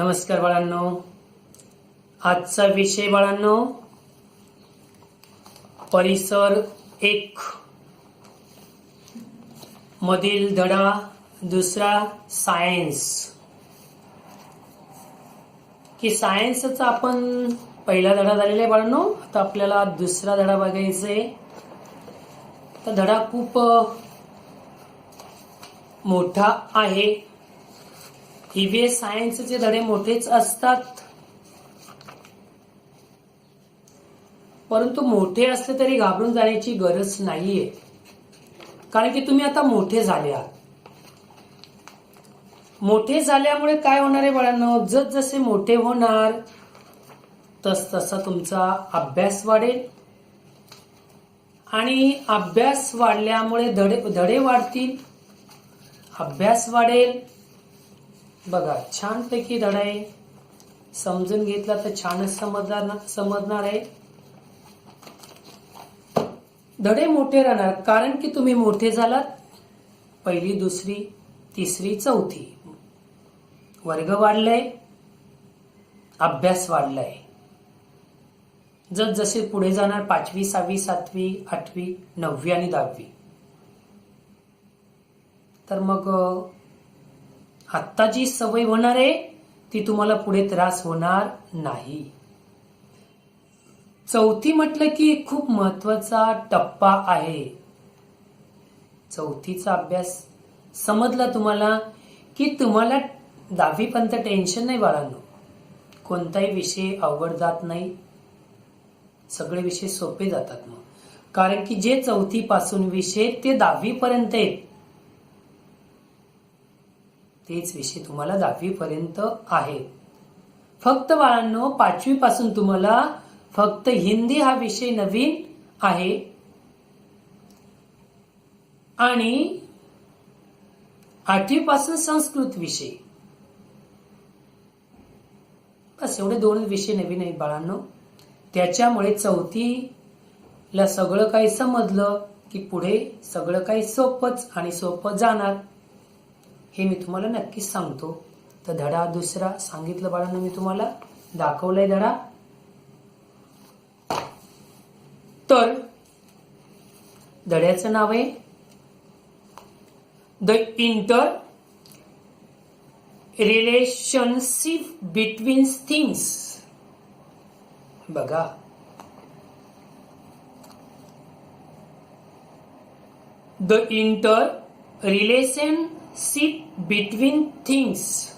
नमस्कार बाळांनो. आजचा विषय बाळांनो परिसर 1 मधील धडा दुसरा सायन्स. की सायन्सचा आपण पहिला धडा झालेला आहे बाळांनो. आता आपल्याला दुसरा धडा बघायचा आहे. तर धडा खूप मोठा आहे. ईव्हीएस सायन्सचे धडे मोठेच असतात, परंतु मोठे असले तरी घाबरून जाण्याची गरज नाहीये, कारण की तुम्ही आता मोठे झाले आहात. मोठे झाल्यामुळे काय होणार आहे बाळांनो, जसे मोठे होणार तसा तुमचा अभ्यास वाढेल आणि अभ्यास वाढल्यामुळे धडे वाढतील, अभ्यास वाढेल. बघा छानपैकी धडा आहे, समजून घेतला तर छानच समजणार आहे. धडे मोठे राहणार कारण की तुम्ही मोठे झालात. पहिली, दुसरी, तिसरी, चौथी वर्ग वाढलाय, अभ्यास वाढलाय. जसे पुढे जाणार 5वी, 6वी, 7वी, 8वी, 9वी आणि 10वी, तर मग आत्ता जी सवय होणार आहे ती तुम्हाला पुढे त्रास होणार नाही. चौथी म्हटलं की खूप महत्वाचा टप्पा आहे. चौथीचा अभ्यास समजला तुम्हाला की तुम्हाला 10वी पर्यंत टेन्शन नाही बाळांनो. कोणताही विषय अवघड जात नाही, सगळे विषय सोपे जातात. मग कारण की जे 4थी पासून विषय ते 10वी पर्यंत आहेत, तेच विषय तुम्हाला 10वी पर्यंत आहेत. फक्त बाळांनो 5वी पासून तुम्हाला फक्त हिंदी हा विषय नवीन आहे आणि 8वी पासून संस्कृत विषय. बस एवढे 2 विषय नवीन आहेत बाळांनो. त्याच्यामुळे 4थीला सगळं काही समजलं की पुढे सगळं काही सोपंच आणि सोपं जाणार, हे मी तुम्हाला नक्कीच सांगतो. तर धडा दुसरा सांगितलं बाळांनो, मी तुम्हाला दाखवलाय धडा. तर धड्याचं नाव आहे the inter relationship between things. बघा the inter relationship between things.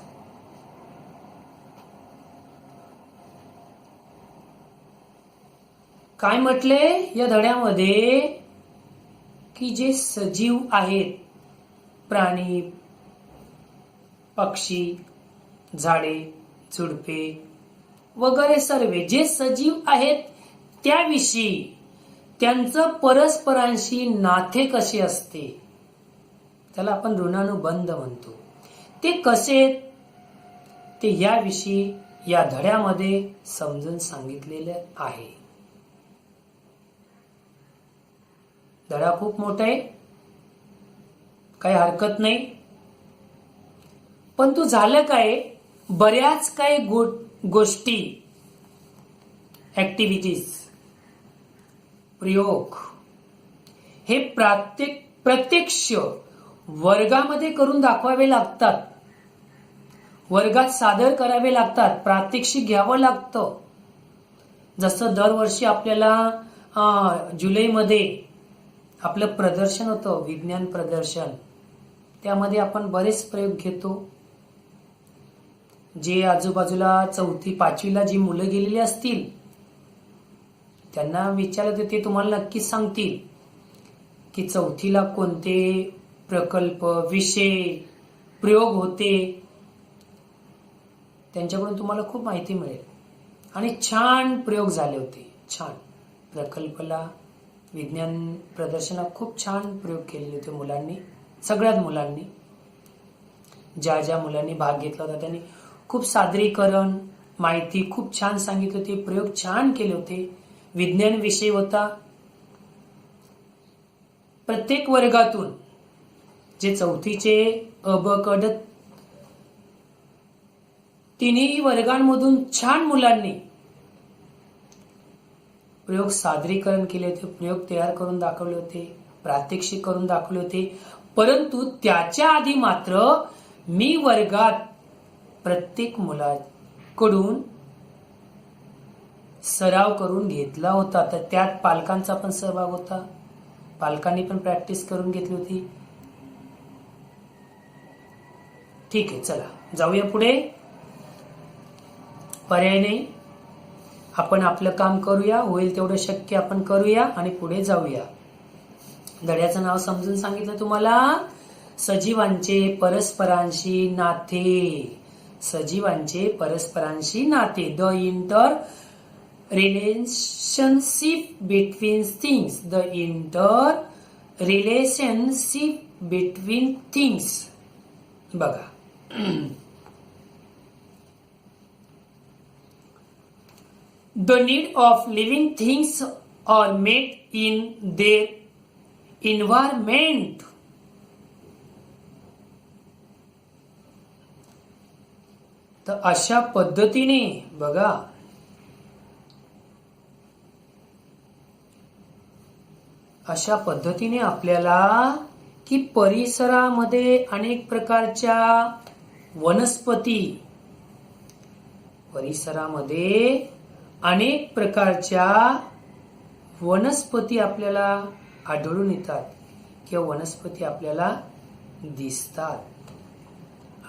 काय म्हटले या धड्यामध्ये की जे सजीव आहेत, प्राणी, पक्षी, झाडे, झुडपे वगैरे सर्व जे सजीव आहेत त्याविषयी त्यांचं परस्परांशी नाते कसे असते, त्याला आपण ऋणानुबंध म्हणतो, ते कसे ते याविषयी या धड्यामध्ये समजून सांगितलेलं आहे. धडा खूप मोठा आहे, काही हरकत नाही. पण तू झालं काय, बऱ्याच काही गोष्टी, ऍक्टिव्हिटीज, प्रयोग हे प्रत्यक्ष वर्गामध्ये करून दाखवावे लागतात, वर्गात सादर करावे लागतात, प्रात्यक्षिक घ्यावं लागतं. जसं दरवर्षी आपल्याला जुलैमध्ये आपलं प्रदर्शन होतं, विज्ञान प्रदर्शन. त्यामध्ये आपण बरेच प्रयोग घेतो. जे आजूबाजूला 4थी 5वीला जी मुलं गेलेली असतील त्यांना विचारलं तर ते तुम्हाला नक्कीच सांगतील की 4थीला कोणते प्रकल्प, विषय, प्रयोग होते. त्यांच्याकडून तुम्हाला खूप माहिती मिळेल. आणि छान प्रयोग झाले होते, छान प्रकल्पला, विज्ञान प्रदर्शनात खूप छान प्रयोग केलेले होते मुलांनी, सगळ्याच मुलांनी. ज्या मुलांनी भाग घेतला होता त्यांनी खूप सादरीकरण, माहिती खूप छान सांगितली होती, प्रयोग छान केले होते. विज्ञान विषय होता. प्रत्येक वर्गातून जे 4थीचे अ ब क ड तिन्ही वर्गांमधून छान मुलांनी प्रयोग सादरीकरण केले होते, प्रयोग तयार करून दाखवले होते, प्रात्यक्षिक करून दाखवले होते. परंतु त्याच्या आधी मात्र मी वर्गात प्रत्येक मुलाकडून सराव करून घेतला होता. तर त्यात पालकांचा पण सहभाग होता, पालकांनी पण प्रॅक्टिस करून घेतली होती. ठीक आहे, चला जाऊया पुढे. पर्याय नाही, आपण आपलं काम करूया, होईल तेवढं शक्य आपण करूया आणि पुढे जाऊया. धड्याचं नाव समजून सांगितलं तुम्हाला. सजीवांचे परस्परांशी नाते. सजीवांचे परस्परांशी नाते. The inter relationship between things. The inter relationship between things. बघा, the need of living things are met in their environment. तर अशा पद्धतीने बघा, अशा पद्धतीने आपल्याला की परिसरामध्ये अनेक प्रकारच्या वनस्पती, परिसरामध्ये अनेक प्रकारच्या वनस्पती आपल्याला आढळून येतात किंवा वनस्पती आपल्याला दिसतात.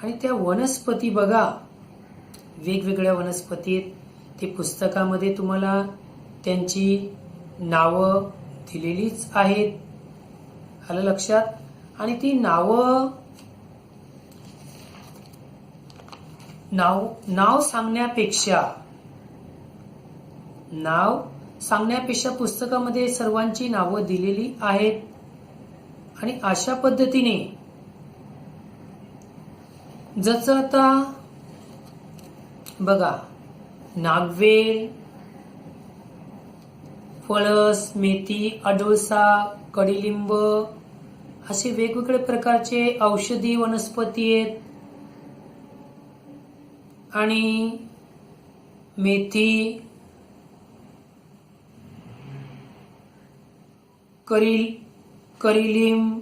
आणि त्या वनस्पती बघा, वेगवेगळ्या वनस्पती आहेत. ते पुस्तकामध्ये तुम्हाला त्यांची नावं दिलेलीच आहेत. आलं लक्षात? आणि ती नाव सांगण्यापेक्षा पुस्तकामध्ये सर्वांची नावं दिलेली आहेत. आणि अशा पद्धतीने जसं आता बघा, नागवेल, फणस, मेथी, अडुळसा, कडुलिंब असे वेगवेगळे प्रकारचे औषधी वनस्पती आहेत. आणि मेथी, कढीलिंब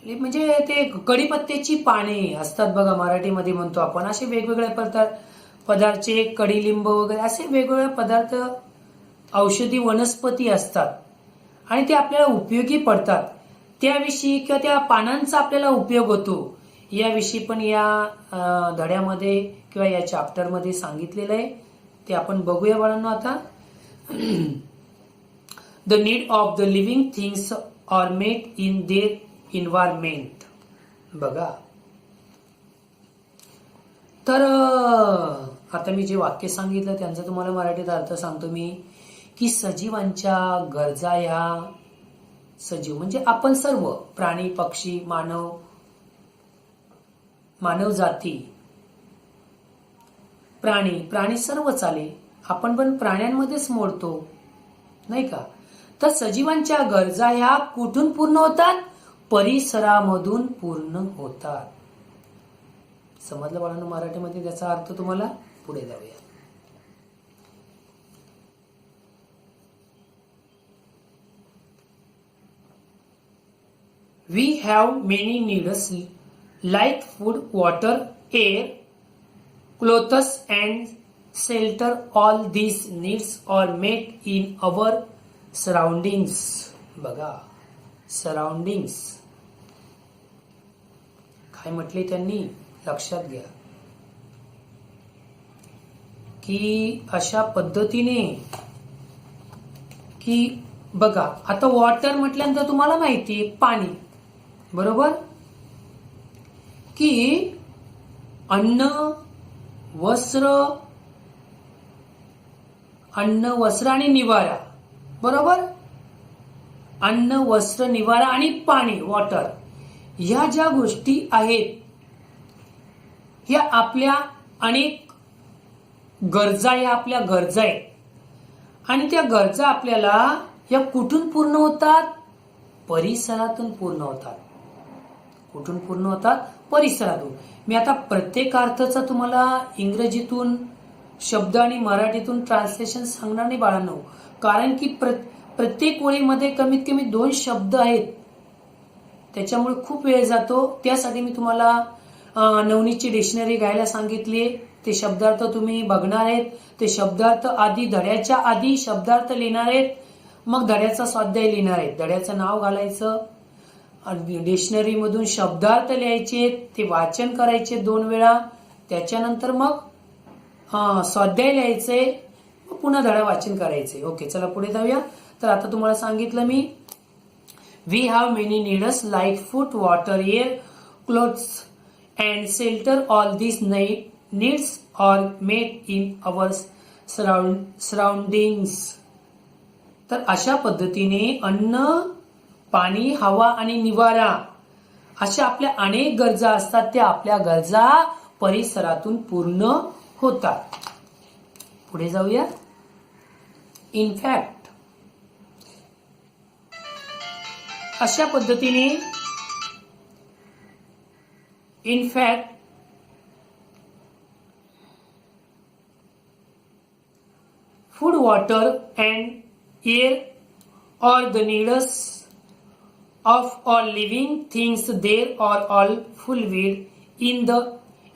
म्हणजे ते कढीपत्त्याची पाने असतात बघा, मराठीमध्ये म्हणतो आपण. असे वेगवेगळ्या पदार्थचे कडुलिंब वगैरे असे वेगवेगळे पदार्थ औषधी वनस्पती असतात आणि ते आपल्याला उपयोगी पडतात. त्याविषयी किंवा त्या पानांचा आपल्याला उपयोग होतो याविषयी पण या धड्यामध्ये किंवा या चॅप्टरमध्ये सांगितलेलं आहे. ते आपण बघूया बाळांनो आता. The need of the living things are met in their environment. बघा, तर आता मी जे वाक्य सांगितलं त्यांचा तुम्हाला मराठीत अर्थ सांगतो मी, की सजीवांच्या गरजा ह्या, सजीव म्हणजे आपण सर्व, प्राणी, पक्षी, मानव जाती, प्राणी सर्वच आले. आपण पण प्राण्यांमध्येच मोडतो, नाही का? तर सजीवांच्या गरजा ह्या कुठून पूर्ण होतात? परिसरामधून पूर्ण होतात. समजलं बाळांनो मराठीमध्ये त्याचा अर्थ तुम्हाला? पुढे जाऊया. We have many needs like food, water, air, clothes and shelter. All these needs are met in our surroundings. बघा, सराउंडिंग्स काय म्हटले त्यांनी? लक्षात घ्या की अशा पद्धतीने की बघा, आता वॉटर म्हटल्यानंतर तुम्हाला माहिती आहे पाणी, बरोबर? की अन्न वस्त्र आणि निवारा, बरोबर? अन्न, वस्त्र, निवारा आणि पाणी, वॉटर, ह्या ज्या गोष्टी आहेत ह्या आपल्या अनेक गरजा, या आपल्या गरजा आहेत. आणि त्या गरजा आपल्याला या कुठून पूर्ण होतात? परिसरातून पूर्ण होतात. कुठून पूर्ण होतात? परिसरातून. मी आता प्रत्येक अर्थाचा तुम्हाला इंग्रजीतून शब्द आणि मराठीतून ट्रान्सलेशन सांगणार नाही बाळांनो, कारण की प्रत्येक ओळीमध्ये कमीत कमी 2 शब्द आहेत, त्याच्यामुळे खूप वेळ जातो. त्यासाठी मी तुम्हाला नवनीतची डिक्शनरी घ्यायला सांगितली. ते शब्दार्थ तुम्ही बघणार आहेत. ते शब्दार्थ आधी धड्याच्या आधी शब्दार्थ लिहिणार आहेत, मग धड्याचा स्वाध्याय लिहिणार आहेत. धड्याचं नाव घालायचं, डिक्शनरी मधून शब्दार्थ लिहायचे, ते वाचन करायचे 2 वेळा, त्याच्यानंतर मग स्वाध्याय लिहायचे, पुन्हा धडा वाचन करायचे. ओके, चला पुढे जाऊया. तर आता तुम्हाला सांगितलं मी, we have many needs like food, water, air, clothes and shelter. All this needs are made in our surroundings. तर अशा पद्धतीने अन्न, पाणी, हवा आणि निवारा अशा आपल्या अनेक गरजा असतात. त्या आपल्या गरजा परिसरातून पूर्ण होतात. पुढे जाऊया. इनफॅक्ट, अशा पद्धतीने in fact food, water and air are the needs of all living things. There are all fulfilled in the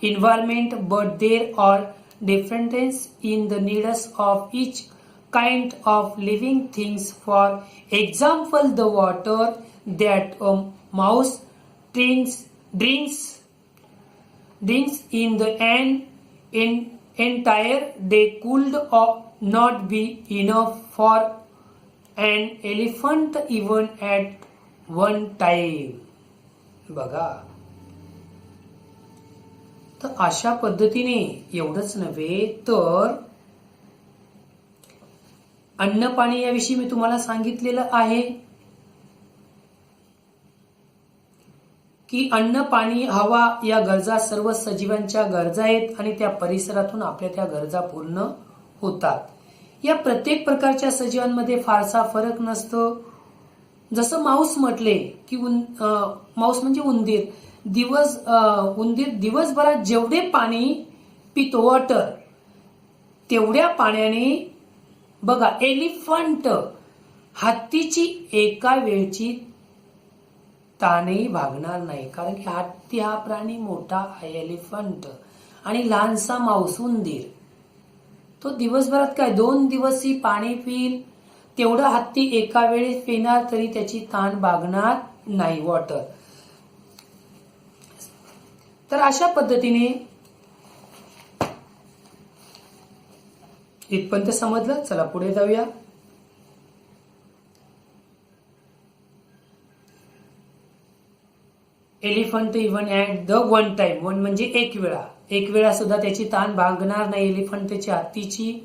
environment, but there are differences in the needs of each kind of living things. For example, the water that a mouse drinks in the entire day could not be enough for an elephant even at one time. बघा, तर अशा पद्धतीने एवढंच नव्हे तर अन्न पाणी याविषयी मी तुम्हाला सांगितलेलं आहे की अन्न, पाणी, हवा या गरजा सर्व सजीवांच्या गरजा आहेत आणि त्या परिसरातून आपल्या त्या गरजा पूर्ण होतात. या प्रत्येक प्रकारच्या सजीवांमध्ये फारसा फरक नसतो. जसं माऊस म्हटले की माऊस म्हणजे उंदीर, उंदीर दिवसभरात जेवढे पाणी पितो, वॉटर, तेवढ्या पाण्याने बघा एलिफंट, हत्तीची एका वेळची ताणही भागणार नाही. कारण की हत्ती हा प्राणी मोठा आहे, एलिफंट, आणि लहानसा माऊस उंदीर, तो दिवसभरात काय 2 दिवसही पाणी पिईल, तेवढं हत्ती एका वेळेस पिणार तरी त्याची ताण भागणार नाही, वॉटर. तर अशा पद्धतीने इथपर्यंत समजलं. चला पुढे जाऊया. Elephant even at the one time. One म्हणजे एक वेळा सुद्धा त्याची ताण भागणार नाही एलिफंटची, हत्तीची.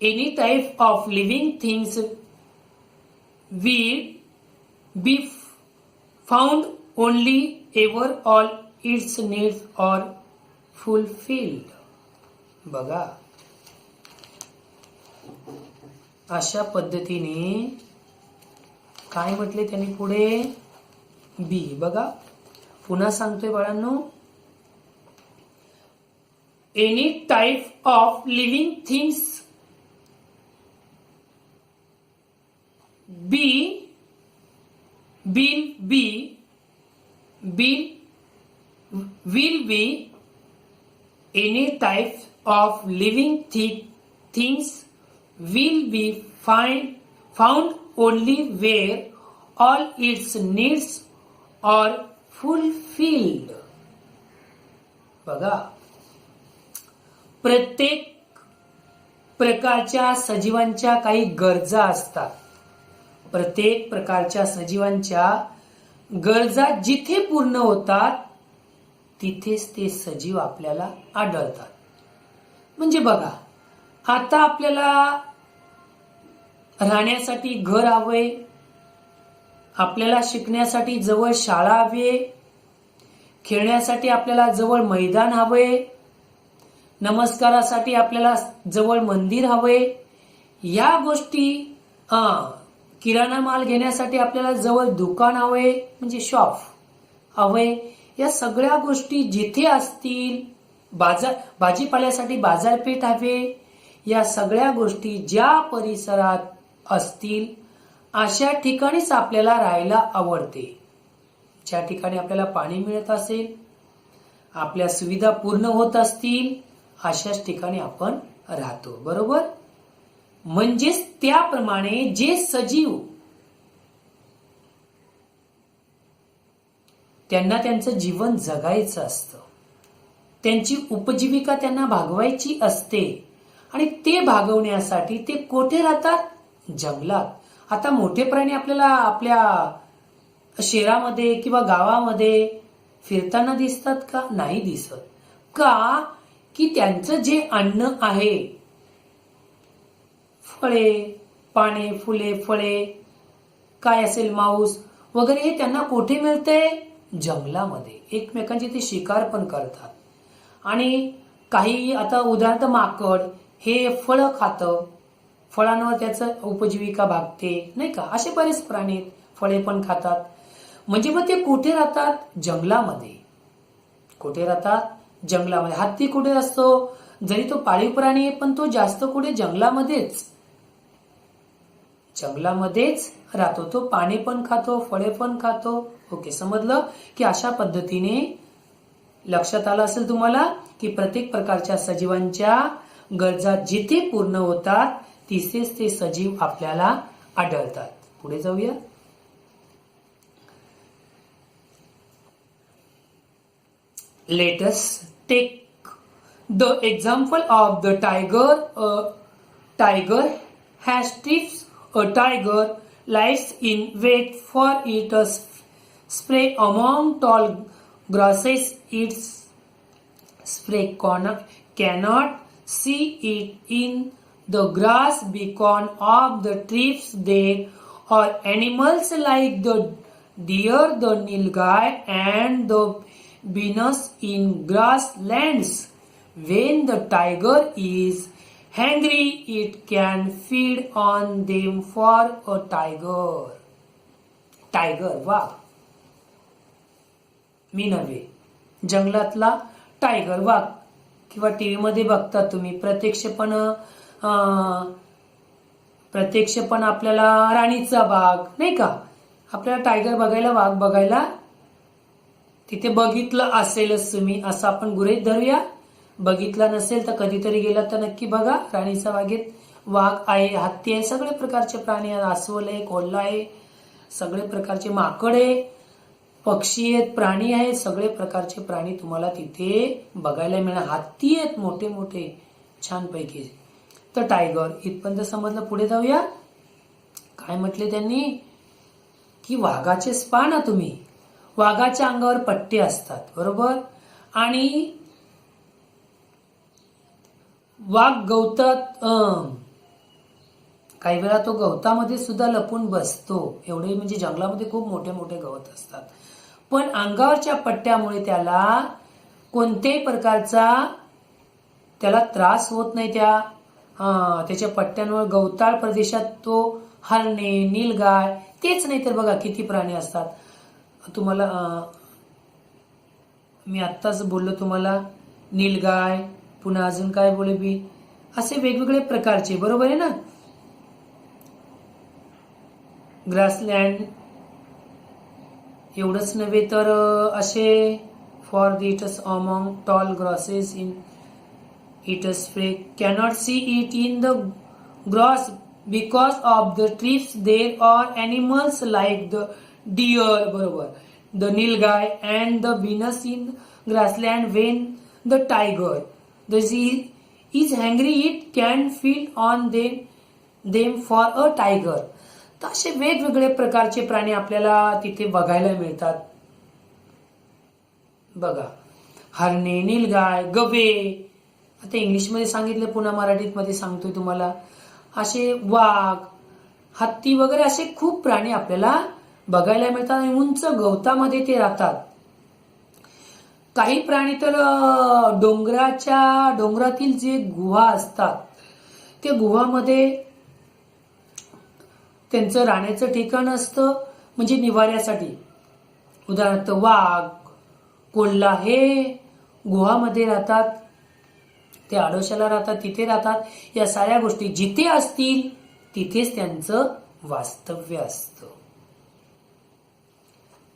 Any type of living things will be found only ever all its needs are fulfilled. बघा, अशा पद्धतीने काय म्हटले त्यांनी पुढे, बी. बघा, पुन्हा सांगतोय बाळांनो, any type of living things will be any type of living things will be found only where all its needs are fulfilled. बघा, प्रत्येक प्रकारच्या सजीवांच्या काही गरजा असतात. प्रत्येक प्रकारच्या सजीवांच्या गरजा जिथे पूर्ण होतात तिथेच ते सजीव आपल्याला आढळतात. म्हणजे बघा, आता आपल्याला राहण्यासाठी घर हवे, आपल्याला शिकण्यासाठी जवळ शाळा हवी, खेळण्यासाठी आपल्याला जवळ मैदान हवे, नमस्कारासाठी आपल्याला जवळ मंदिर हवे, या गोष्टी किराणा माल घेण्यासाठी आपल्याला जवळ दुकान हवे म्हणजे शॉप हवे. या सगळ्या गोष्टी जिथे असतील, भाजीपाल्यासाठी बाजारपेठ हवे, या सगळ्या गोष्टी ज्या परिसरात असतील अशा ठिकाणीच आपल्याला राहायला आवडते. ज्या ठिकाणी आपल्याला पाणी मिळत असेल, आपल्या सुविधा पूर्ण होत असतील अशाच ठिकाणी आपण राहतो. बरोबर. म्हणजेच त्याप्रमाणे जे सजीव त्यांना त्यांचं जीवन जगायचं असतं, त्यांची उपजीविका त्यांना भागवायची असते आणि ते भागवण्यासाठी ते कोठे राहतात? जंगलात. आता मोठे प्राणी आपल्याला आपल्या शहरामध्ये किंवा गावामध्ये फिरताना दिसतात का? नाही दिसत. का? की त्यांचं जे अन्न आहे, फळे, पाने, फुले, फळे, काय असेल मांस वगैरे, हे त्यांना कोठे मिळते? जंगलामध्ये. एकमेकांची ते शिकार पण करतात. आणि काही आता उदाहरणार्थ माकड हे फळं खातं, फळांवर त्याचं उपजीविका भागते, नाही का? असे बरेच प्राणी फळे पण खातात. म्हणजे मग ते कुठे राहतात? जंगलामध्ये. कुठे राहतात? जंगलामध्ये. हत्ती कुठे असतो? जरी तो पाळीव प्राणी आहे पण तो जास्त कुठे? जंगलामध्येच. जंगलामध्येच राहतो तो. पाने पण खातो, फळे पण खातो. ओके, समजलं की अशा पद्धतीने लक्षात आलं असेल तुम्हाला की प्रत्येक प्रकारच्या सजीवांच्या गरजा जिथे पूर्ण होतात तिथेच ते सजीव आपल्याला आढळतात. पुढे जाऊया. Let us take the example of the tiger. A tiger has tips. A tiger lies in wait for its prey among tall grasses. Its prey cannot see it in the grass because of the trips. There are animals like the deer, the nilgai, and the Venus in grasslands. When the tiger is hungry, it can feed on them for a tiger. Tiger, वाघ. मी नव्हे, जंगलातला tiger, वाघ. किंवा TV मध्ये बघता तुम्ही प्रत्यक्ष पण आपल्याला राणीचा बाग, नाही का? आपल्याला टायगर बघायला, वाघ बघायला तिथे बघितलं असेलच तुम्ही, असं आपण गृहीत धरूया. बघितला नसेल तर कधीतरी गेला तर नक्की बघा. राणीच्या बागेत वाघ आहे, हत्ती आहे, सगळे प्रकारचे प्राणी आहेत. अस्वल आहे, कोल्हा आहे, सगळे प्रकारचे माकड आहे, पक्षी आहेत, प्राणी आहेत, सगळे प्रकारचे प्राणी तुम्हाला तिथे बघायला मिळणार. हत्ती आहेत मोठे मोठे छानपैकी. तर टायगर इथपर्यंत समजलं. पुढे जाऊया. काय म्हटले त्यांनी की वाघाचे पहा ना तुम्ही, वाघाच्या अंगावर पट्टे असतात, बरोबर. आणि वाघ गवतात, काही वेळा तो गवतामध्ये सुद्धा लपून बसतो. एवढे म्हणजे जंगलामध्ये खूप मोठे मोठे गवत असतात. पण अंगावरच्या पट्ट्यामुळे त्याला कोणत्याही प्रकारचा त्याला त्रास होत नाही. त्याच्या पट्ट्यांवर गवताळ प्रदेशात तो हरणे, नीलगाय, तेच नाही तर बघा किती प्राणी असतात. तुम्हाला मी आत्ताच बोललो तुम्हाला, नीलगाय, पुन्हा अजून काय बोले बी, असे वेगवेगळे प्रकारचे, बरोबर आहे ना. ग्रासलँड एवढंच नव्हे तर असे for the its among tall grasses in its prey cannot see it in the grass because of the stripes. There are animals like the deer, बरोबर, the nilgai and the Venus in grassland. When the tiger is hungry, it can feed on them for a tiger. तर असे वेगवेगळे प्रकारचे प्राणी आपल्याला तिथे बघायला मिळतात. बघा, हरणे, नीलगाय, गवे, आता इंग्लिश मध्ये सांगितले, पुन्हा मराठीत मध्ये सांगतोय तुम्हाला. असे वाघ, हत्ती वगैरे असे खूप प्राणी आपल्याला बघायला मिळतात आणि उंच गवतामध्ये ते राहतात. काही प्राणी तर डोंगरातील जे गुहा असतात ते गुहामध्ये त्यांचं राहण्याचं ठिकाण असतं, म्हणजे निवाऱ्यासाठी. उदाहरणार्थ वाघ, कोल्हा हे गुहामध्ये राहतात, ते आडोशाला राहतात, तिथे राहतात. या साऱ्या गोष्टी जिथे असतील तिथेच त्यांचं वास्तव्य असतं.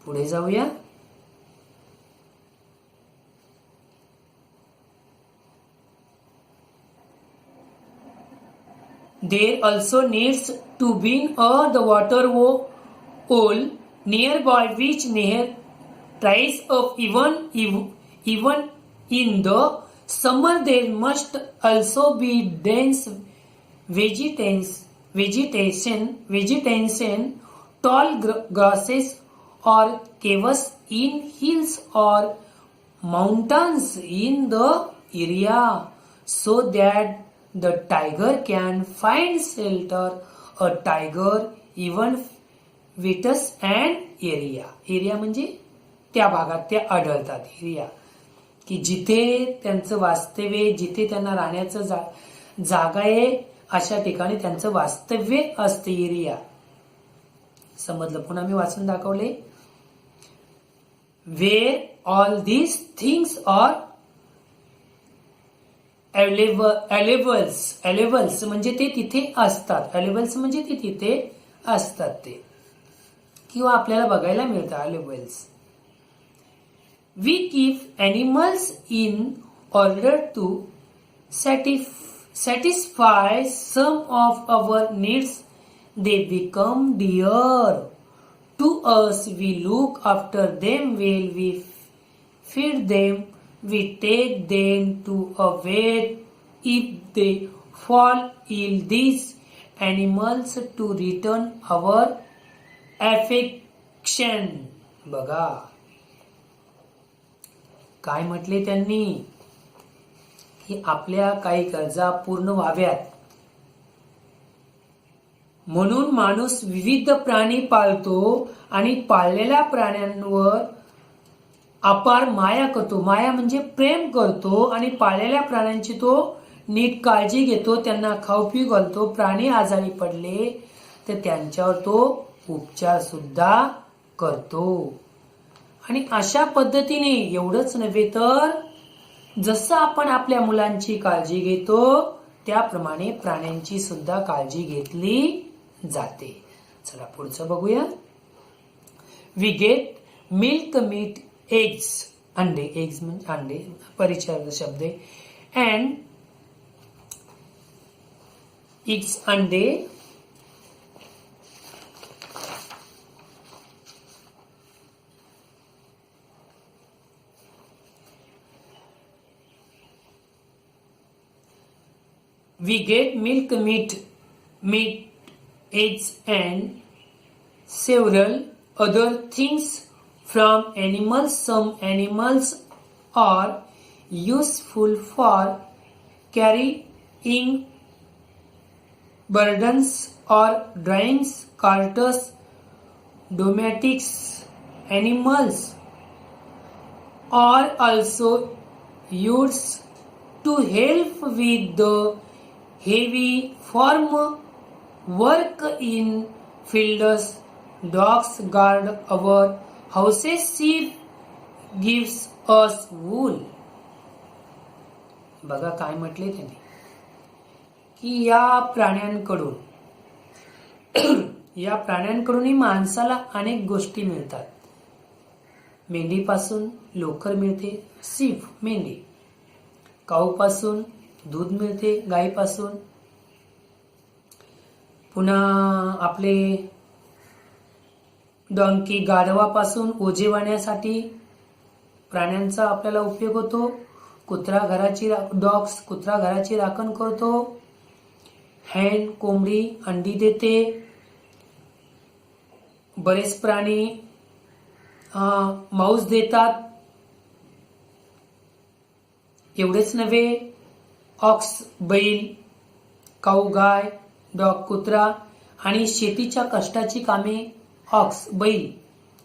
पुढे जाऊया. There also needs to be the water hole nearby which tries of even in the summer there must also be dense vegetation, tall grasses or caves in hills or mountains in the area, so that the tiger can find shelter. A tiger even visits an area. Area म्हणजे त्या भागात ते आढळतात. Area की जिथे त्यांचं वास्तव्य, जिथे त्यांना राहण्याचं जागा आहे, अशा ठिकाणी त्यांचं वास्तव्य असते. एरिया समजलं. पुन्हा मी वाचून दाखवले. Where all these things are availables म्हणजे ते तिथे असतात. अवेलेबल्स म्हणजे ते तिथे असतात, ते किंवा आपल्याला बघायला मिळतात. Availables. We keep animals in order to satisfy some of our needs. They become dear to us. We look after them well. We feed them. We take them to a vet if they fall ill. These animals to return our affection. बघा काय म्हटले त्यांनी, की आपल्या काही गरजा पूर्ण व्हाव्यात म्हणून माणूस विविध प्राणी पाळतो आणि पाळलेल्या प्राण्यांवर अपार माया करतो. माया म्हणजे प्रेम करतो आणि पाळलेल्या प्राण्यांची तो नीट काळजी घेतो, त्यांना खाऊ पिऊ घालतो. प्राणी आजारी पडले तर त्यांच्यावर तो उपचार सुद्धा करतो. आणि अशा पद्धतीने एवढंच नव्हे तर जसं आपण आपल्या मुलांची काळजी घेतो त्याप्रमाणे प्राण्यांची सुद्धा काळजी घेतली जाते. चला पुढचं बघूया. We get milk, meat, eggs, अंडे. एग्स म्हणजे अंडे, परिचयाचा शब्द आहे. अँड इट्स अंडे we get milk, meat, eggs and several other things from animals. Some animals are useful for carrying burdens or drawing carts. Domestic animals are also used to help with the heavy farm work in fields. Dogs guard our houses. Sheep gives us wool. बघा काय म्हटले त्यांनी, की या प्राण्यांकडूनही माणसाला अनेक गोष्टी मिळतात. मेंढीपासून लोकर मिळते. शीप मेंढी. काऊपासून दूध मिळते, गायीपासून. पुन्हा आपले डॉंकी, गाढवापासून ओझे वाहण्यासाठी प्राण्यांचा आपल्याला उपयोग होतो. कुत्रा घराची राखण करतो. हॅन, कोंबडी अंडी देते. बरेच प्राणी मांस देतात. एवढेच नव्हे, ऑक्स बैल, काऊ गाय, डॉग कुत्रा आणि शेतीच्या कष्टाची कामे. ऑक्स बैल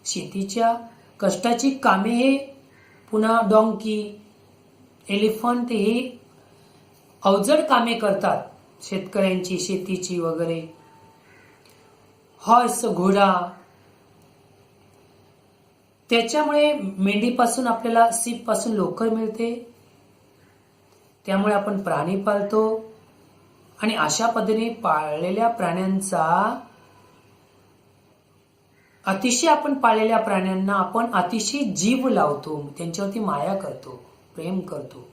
शेतीच्या कष्टाची कामे हे. पुन्हा डॉंकी, एलिफंट हे अवजड कामे करतात शेतकऱ्यांची, शेतीची वगैरे. हॉर्स घोडा. त्याच्यामुळे मेंढीपासून आपल्याला सीप पासून लोकर मिळते. त्यामुळे आपण प्राणी पाळतो आणि अशा पद्धतीने पाळलेल्या प्राण्यांचा अतिशय आपण पाळलेल्या प्राण्यांना आपण अतिशय जीव लावतो, त्यांच्यावरती माया करतो, प्रेम करतो.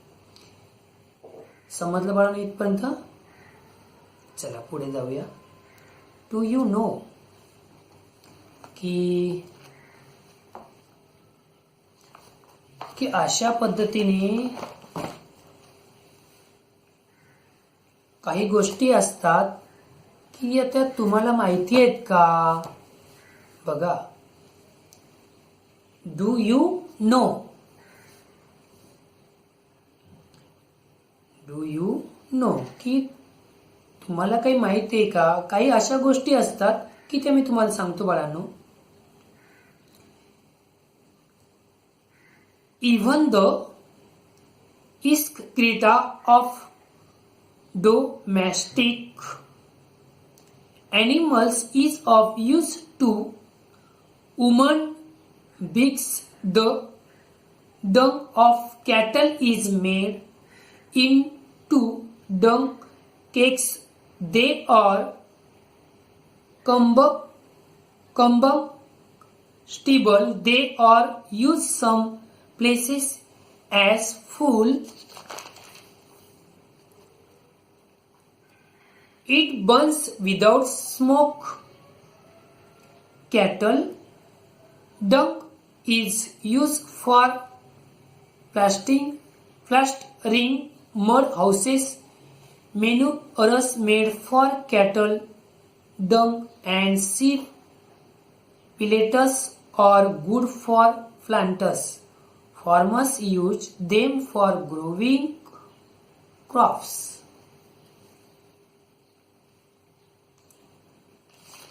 समजलं बाळांनो इथपर्यंत? चला पुढे जाऊया. डू यू नो की अशा पद्धतीने काही गोष्टी असतात की आता तुम्हाला माहिती आहेत का? बघा, do you know, do you know की तुम्हाला काही माहिती आहे का? काही अशा गोष्टी असतात की त्या मी तुम्हाला सांगतो बाळांनो. Even the excreta of domestic animals is of use to women. Because the dung of cattle is made into dung cakes. They are combustible. They are used some places as fuel. It burns without smoke. Cattle dung is used for plastering mud houses. Manures made for cattle dung and sheep pellets are good for planters. Farmers use them for growing crops.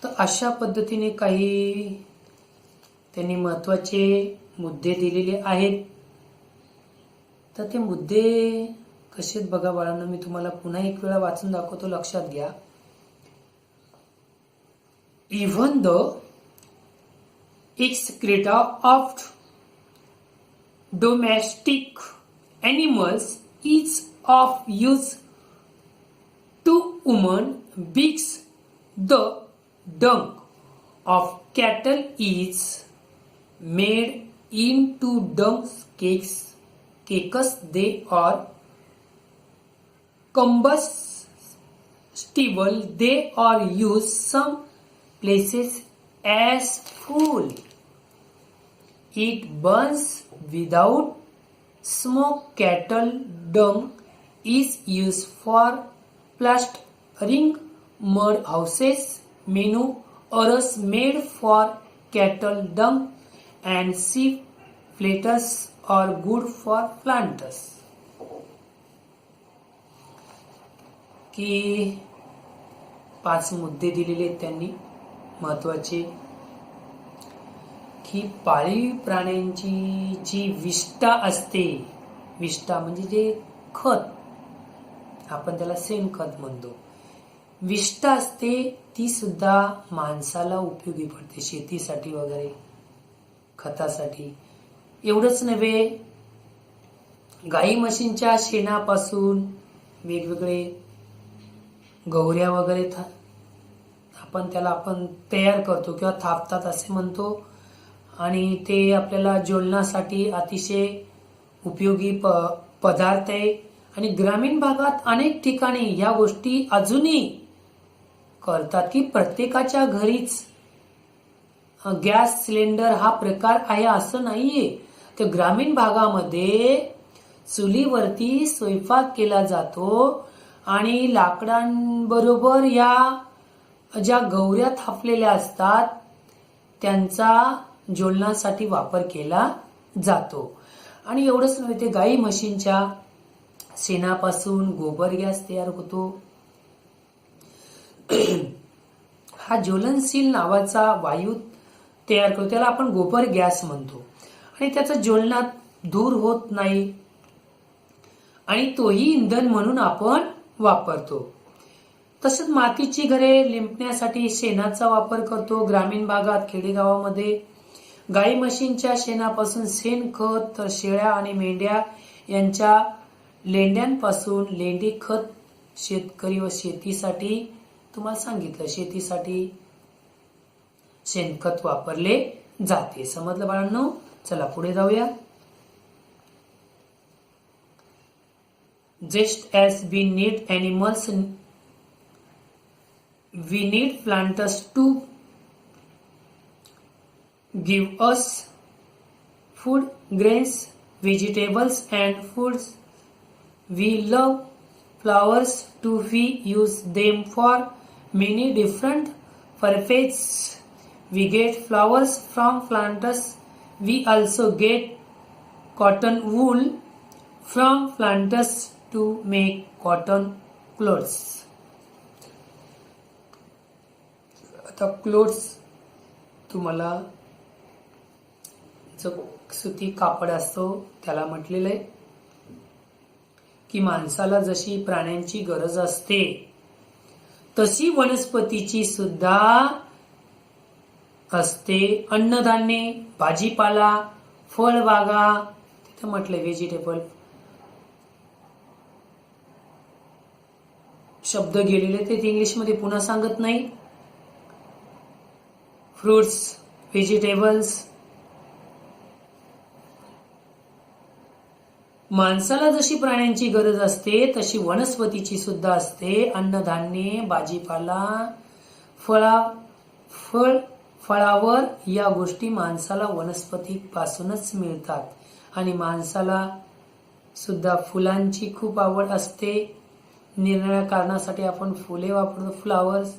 तर अशा पद्धतीने काही त्यांनी महत्वाचे मुद्दे दिलेले आहेत. तर ते मुद्दे कसे आहेत बघा बाळांनो, मी तुम्हाला पुन्हा एक वेळा वाचून दाखवतो, लक्षात घ्या. Even the excreta of domestic animals is of use to women. Because the dung of cattle is made into dung cakes. They are combustible. They are used some places as fuel. It burns without smoke. Cattle dung is used for plastering mud houses. Manures made for cattle dung and sheep pellets are good for planters. की 5 मुद्दे दिलेले आहेत त्यांनी महत्वाचे, की पाळीव प्राण्यांची जी विष्ठा असते, विष्ठा म्हणजे जे खत, आपण त्याला शेणखत म्हणतो, विष्ठा असते ती सुद्धा माणसाला उपयोगी पडते, शेतीसाठी वगैरे, खतासाठी. एवढंच नव्हे, गाई म्हशींच्या शेणापासून वेगवेगळे गौऱ्या वगैरे आपण तयार करतो किंवा थापतात असे म्हणतो, आणि ते आपल्याला ज्वलनासाठी अतिशय उपयोगी पदार्थ आहे. आणि ग्रामीण भागात अनेक ठिकाणी या गोष्टी अजूनही करतात, की प्रत्येकाच्या घरीच गॅस सिलेंडर हा प्रकार आहे असं नाहीये. तर ग्रामीण भागामध्ये चुलीवरती स्वयंपाक केला जातो आणि लाकडांबरोबर या ज्या गौऱ्या थापलेल्या असतात त्यांचा ज्वलनासाठी वापर केला जातो. आणि एवढंच नव्हे, ते गाई म्हशींच्या शेणापासून गोबर गॅस तयार होतो. हा ज्वलनशील नावाचा वायू तयार करतो, त्याला आपण गोबर गॅस म्हणतो, आणि त्याचा ज्वलनात धूर होत नाही आणि तोही इंधन म्हणून आपण वापरतो. तसंच मातीची घरे लिंपण्यासाठी शेणाचा वापर करतो. ग्रामीण भागात, खेडेगावामध्ये गाई म्हशींच्या शेणापासून शेणखत, तर शेळ्या आणि मेंढ्या यांच्या लेंड्यांपासून लेंडी खत शेतकरी व शेतीसाठी, तुम्हाला सांगितलं, शेतीसाठी शेणखत वापरले जाते. समजलं बाळांनो? चला पुढे जाऊया. Just as we need animals, we need plants to give us food, grains, vegetables and foods. We love flowers too. We use them for many different purposes. We get flowers from plants. We also get cotton wool from plants to make cotton clothes. आता clothes तुम्हाला जो सुती कापड असतो त्याला म्हटलेलं आहे की माणसाला जशी प्राण्यांची गरज असते तशी वनस्पतीची सुद्धा असते. अन्नधान्य, भाजीपाला, फळबागा, तिथं म्हटलंय व्हेजिटेबल, शब्द गेलेले ते इंग्लिशमध्ये पुन्हा सांगत नाही. Fruits, vegetables. माणसाला जशी प्राण्यांची गरज असते तशी वनस्पतीची सुद्धा असते. अन्नधान्य, भाजीपाला, फळावर या गोष्टी माणसाला वनस्पतीपासूनच मिळतात. आणि माणसाला सुद्धा फुलांची खूप आवड असते. निरनिराळ्या कारणासाठी आपण फुले वापरतो, फ्लावर्स.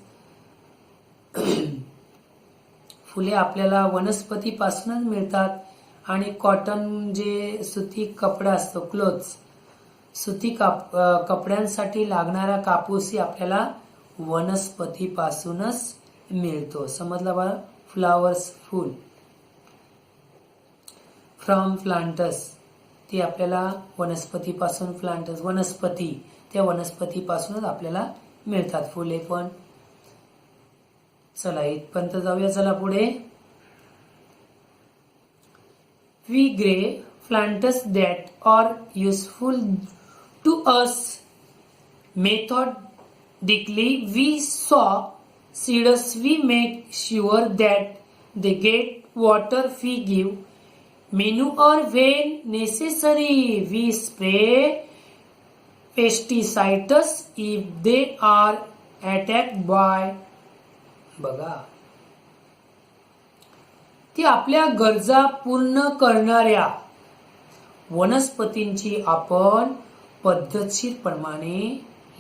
फुले आपल्याला वनस्पतीपासूनच मिळतात. आणि कॉटन जे सुती कपडा असतो, क्लोथ्स, सुती कपड्यांसाठी लागणारा कापूसही आपल्याला वनस्पतीपासूनच मिळतो. समजला बरं? फ्लावर्स, फूल, फ्रॉम प्लांटस, ती आपल्याला वनस्पतीपासून, प्लांटस वनस्पती, त्या वनस्पतीपासूनच आपल्याला मिळतात. फुले पण. चला इथपर्यंत जाऊया. चला पुढे. We grow plants that are useful to us. Methodically, we sow seeds. We make sure that they get water. We give manure when necessary. We spray pesticides if they are attacked by. बघा, ती आपल्या गरजा पूर्ण करणाऱ्या वनस्पतींची आपण पद्धतशीरपणे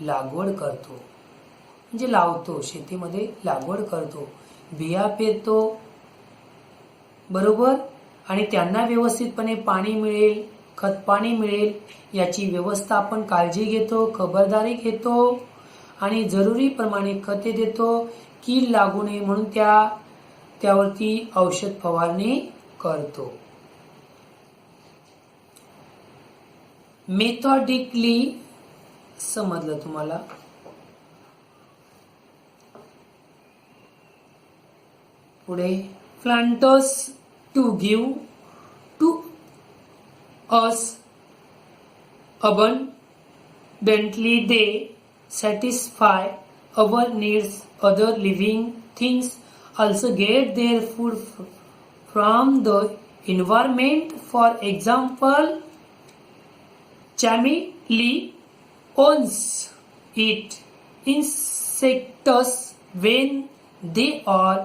लागवड करतो. म्हणजे लावतो, शेतीमध्ये लागवड करतो, बिया पेरतो, बरोबर. आणि त्यांना व्यवस्थितपणे पाणी मिळेल, खत पाणी मिळेल याची व्यवस्था आपण काळजी घेतो, खबरदारी घेतो. आणि जरुरीप्रमाणे खते देतो. कीड लागू नये म्हणून त्यावरती औषध फवारणी करतो. मेथॉडिकली समजलं तुम्हाला? पुढे. Plants to give to us abundantly. They satisfy our needs. Other living things also get their food from the environment. For example, chameleons eat insects when they are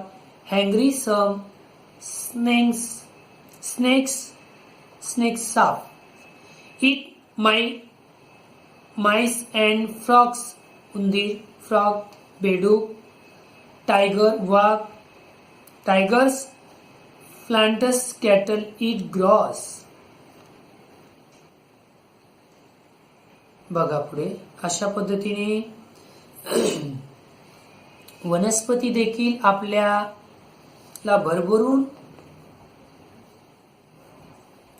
hungry. Some snakes eat mice and frogs. उंदीर, frog, बेडूक, tiger, वाघ. Tigers, plants, cattle eat grass. बघा पुढे. अशा पद्धतीने वनस्पती देखील आपल्याला भरभरून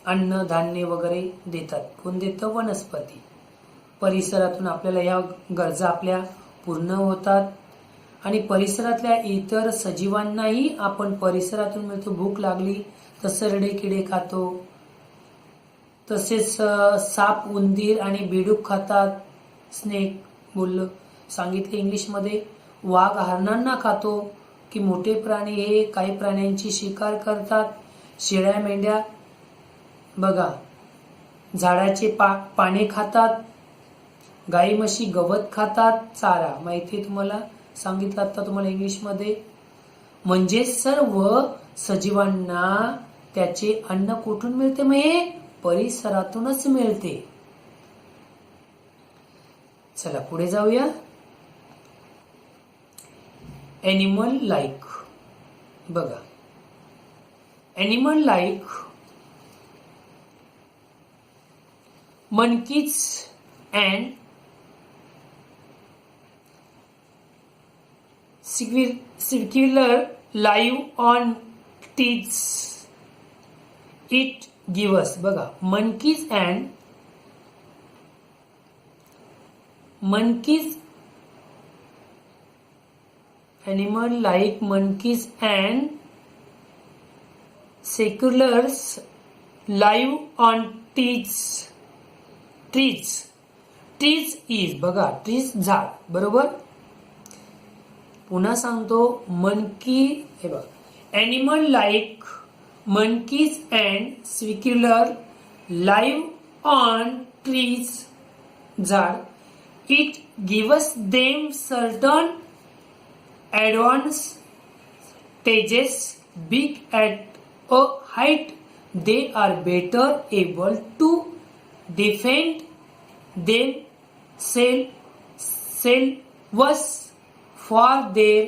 अन्न, धान्य वगैरे देतात. कोण देतं? वनस्पती. परिसरातून आपल्याला या गरजा आपल्या पूर्ण होतात आणि परिसरातल्या इतर सजीवांनाही आपण परिसरातून मिळतो. भूक लागली तर सरडे किडे खातो, तसेच साप, उंदीर आणि बेडूक खातात. स्नेक बोललं सांगितलं इंग्लिशमध्ये. वाघ हरणांना खातो की मोठे प्राणी हे काही प्राण्यांची शिकार करतात. शेळ्या, मेंढ्या बघा झाडाचे पाने खातात. गाई, म्हशी गवत खातात, चारा. माहिती तुम्हाला सांगितलं आता तुम्हाला इंग्लिशमध्ये. म्हणजे सर्व सजीवांना त्याचे अन्न कुठून मिळते? मग हे परिसरातूनच मिळते. चला पुढे जाऊया. एनिमल लाईक बघा. Animal like monkeys and circular live on trees. It gives बघा monkeys animal like monkeys and circulars live on trees. Trees is बघा ट्रीज झाड. बरोबर. पुन्हा सांगतो. मंकी हे बघा animal like monkeys and squirrel live on trees झाड. It gives them certain advantages. Big at a height they are better able to defend themselves for their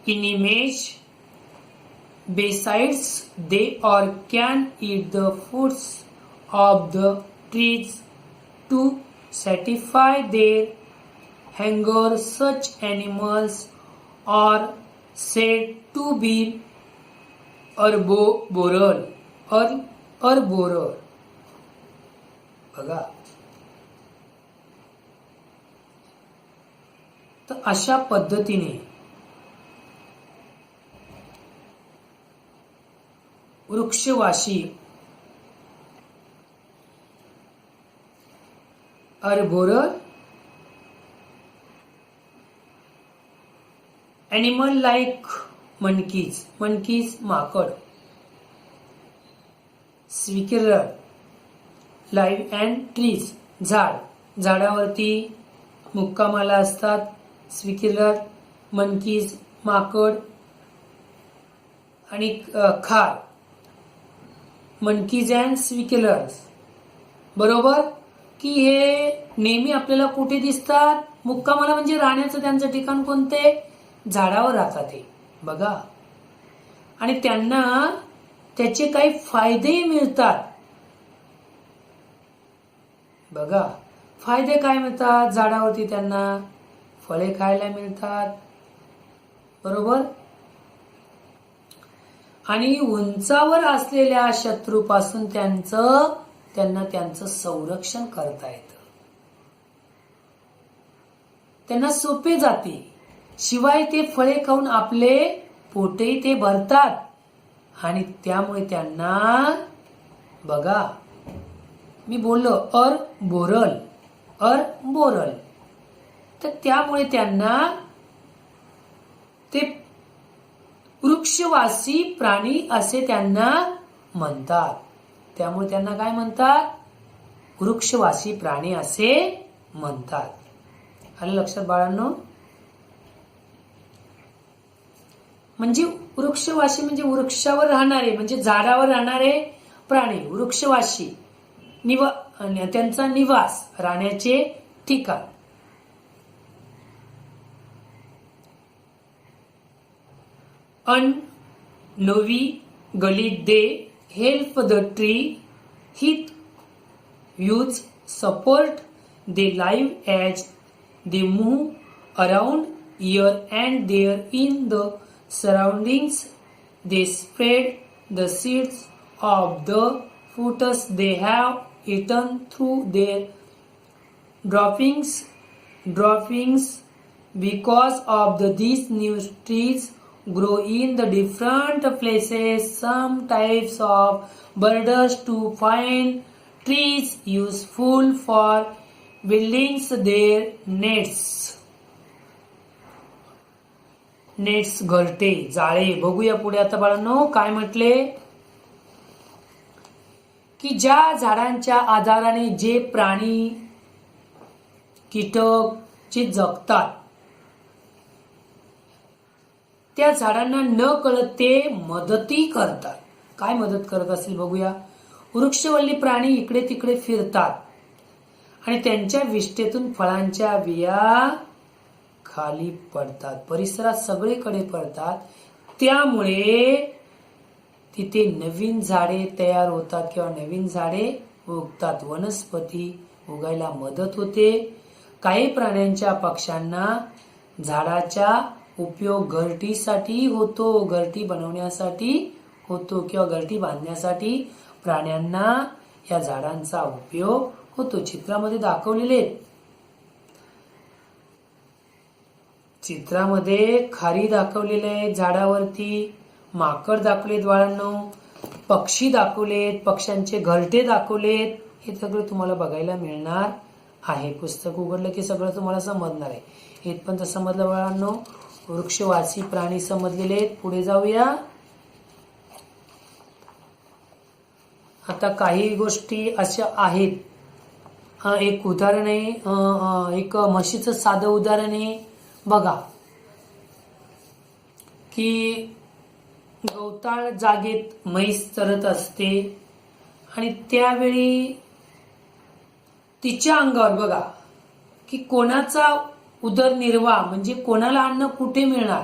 enemies. Besides, they or can eat the fruits of the trees to satisfy their hunger. Such animals are said to be herbivorous. बघा. तर अशा पद्धतीने वृक्षवासी herbivorous animal like monkeys माकड. स्विक्युलर live and trees झाडावरती मुक्कामाला असतात. स्विक्युलर monkeys माकड आणि खार. Monkeys and squirrels. बरोबर की हे नेहमी आपल्याला कुठे दिसतात? मुक्कामाला म्हणजे राहण्याचं त्यांचं ठिकाण कोणते? झाडावर राहतात ते. बघा. आणि त्यांना त्याचे काही फायदेही मिळतात. बघा फायदे काय मिळतात? झाडावरती त्यांना फळे खायला मिळतात. बरोबर. आणि उंचावर असलेल्या शत्रूपासून त्यांना त्यांचं संरक्षण करता येतं. त्यांना सोपे जाते. शिवाय ते फळे खाऊन आपले पोटही ते भरतात. आणि त्यामुळे त्यांना बघा मी बोललो herbivorous तर त्यामुळे त्यांना ते वृक्षवासी प्राणी असे त्यांना म्हणतात. त्यामुळे त्यांना काय म्हणतात? वृक्षवासी प्राणी असे म्हणतात. आलं लक्षात बाळांनो? म्हणजे वृक्षवासी म्हणजे वृक्षावर राहणारे म्हणजे झाडावर राहणारे प्राणी. वृक्षवासी त्यांचा निवास राहण्याचे ठिकाण. Unnavigated they help the tree hit huge support. They live as they move around here and there in the surroundings. They spread the seeds of the fruits they have eaten through their droppings. Because of these new trees grow in the different places, some types of birds to find trees useful for building their nests. Nets घरटे, जाळे. बघूया पुढे आता बाळांनो काय म्हटले की ज्या झाडांच्या आधाराने जे प्राणी कीटक जे जगतात त्या झाडांना न कळत ते मदती करतात. काय मदत करत असेल बघूया. वृक्षवल्ली प्राणी इकडे तिकडे फिरतात आणि त्यांच्या विष्ठेतून फळांच्या बिया खाली पडतात, परिसरात सगळीकडे पडतात. त्यामुळे तिथे नवीन झाडे तयार होतात किंवा नवीन झाडे उगतात, वनस्पती उगायला मदत होते. काही प्राण्यांच्या पक्ष्यांना झाडाचा उपयोग घरटीसाठी होतो, घरटी बनवण्यासाठी होतो किंवा घरटी बांधण्यासाठी प्राण्यांना या झाडांचा उपयोग होतो. चित्रामध्ये दाखवलेले चित्रामध्ये खारी दाखवलेले आहे झाडावरती, माकड दाखवलेत बाळांनो, पक्षी दाखवलेत, पक्ष्यांचे घरटे दाखवलेत. हे सगळं तुम्हाला बघायला मिळणार आहे. पुस्तक उघडलं की सगळं तुम्हाला समजणार आहे. इथपर्यंत समजलं बाळांनो. वृक्षवासी प्राणी समजलेले आहेत. पुढे जाऊया. आता काही गोष्टी अशा आहेत. एक उदाहरण आहे, एक म्हशीचं साधं उदाहरण आहे बघा की गवताळ जागेत म्हैस चरत असते आणि त्यावेळी तिच्या अंगावर बघा की कोणाचा उदरनिर्वाह म्हणजे कोणाला अन्न कुठे मिळणार.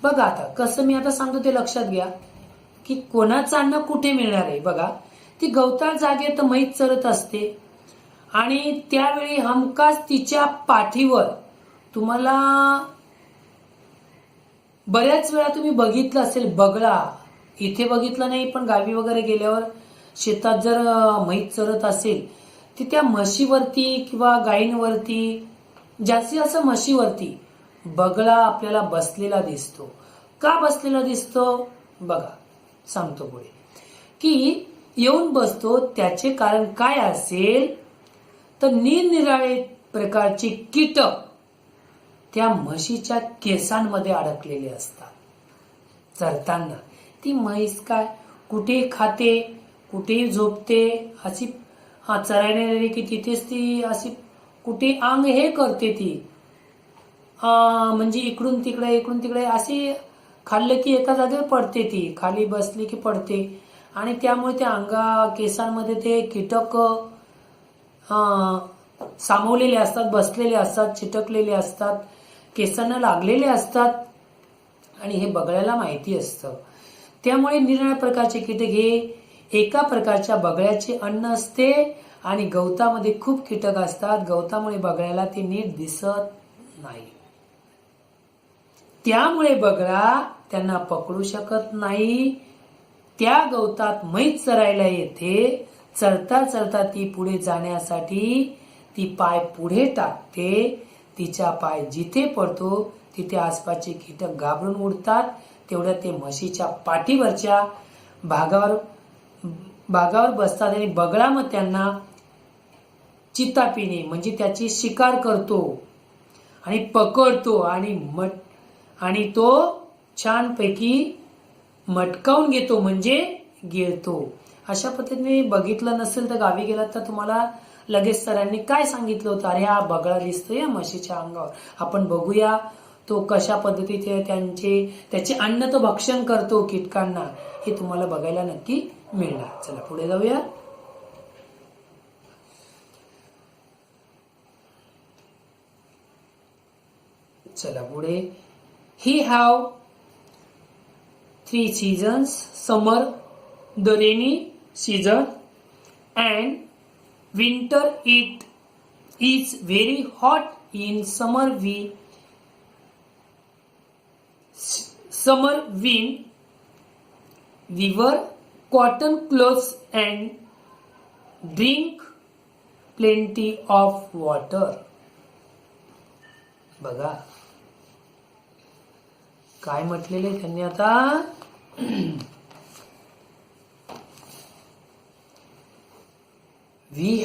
बघा आता कसं मी आता सांगतो ते लक्षात घ्या की कोणाचं अन्न कुठे मिळणार आहे. बघा ती गवताळ जागेत म्हैस चरत असते आणि त्यावेळी हमखास तिच्या पाठीवर तुम्हाला बऱ्याच वेळा तुम्ही बघितलं असेल बगळा. इथे बघितलं नाही पण गावी वगैरे गेल्यावर शेतात जर म्हैस चरत असेल तर त्या म्हशीवरती किंवा गायींवरती जास्तीत जास्त म्हशीवरती बगळा आपल्याला बसलेला दिसतो. का बसलेला दिसतो बघा सांगतो पुढे की येऊन बसतो. त्याचे कारण काय असेल तर निरनिराळे प्रकारचे कीटक त्या म्हशीच्या केसांमध्ये अडकलेले असतात. चरताना ती म्हैस काय कुठे खाते कुठे झोपते अशी चरायला की तिथेच ती अशी कुठे अंग हे करते ती म्हणजे इकडून तिकडे अशी खाल्लं की एका जागेवर पडते, ती खाली बसली की पडते आणि त्यामुळे त्या अंगा केसांमध्ये ते कीटक सामावलेले असतात, बसलेले असतात, चिटकलेले असतात, केसांना लागलेले असतात आणि हे बगळ्याला माहिती असतं. त्यामुळे निरनिराळ्या प्रकारचे कीटक हे एका प्रकारच्या बगळ्याचे अन्न असते आणि गवतामध्ये खूप कीटक असतात. गवतामुळे बगळ्याला ते नीट दिसत नाही. त्यामुळे बगळा त्यांना पकडू शकत नाही. त्या गवतात म्हैस चरायला येते. चरता चरता ती पुढे जाण्यासाठी ती पाय पुढे टाकते. तिचा पाय जिथे पडतो तिथे आसपासचे कीटक घाबरून उडतात. तेवढ्या ते म्हशीच्या पाठीवरच्या भागावर बसतात आणि बगळा मग त्यांना चितापिणे म्हणजे त्याची शिकार करतो आणि पकडतो आणि तो छानपैकी मटकावून घेतो म्हणजे गिळतो. अशा पद्धतीने बघितलं नसेल तर गावी गेलात तर तुम्हाला लगेच सरांनी काय सांगितलं होतं, अरे हा बगळा दिसतोय म्हशीच्या अंगावर, आपण बघूया तो कशा पद्धतीचे त्याचे अन्न तो भक्षण करतो कीटकांना, हे तुम्हाला बघायला नक्की मिळणार. चला पुढे जाऊया. चला पुढे. He have 3 seasons, summer, the rainy season, and winter. It is very hot in summer. We wear cotton clothes and drink plenty of water. बघा काय म्हटलेले त्यांनी आता. We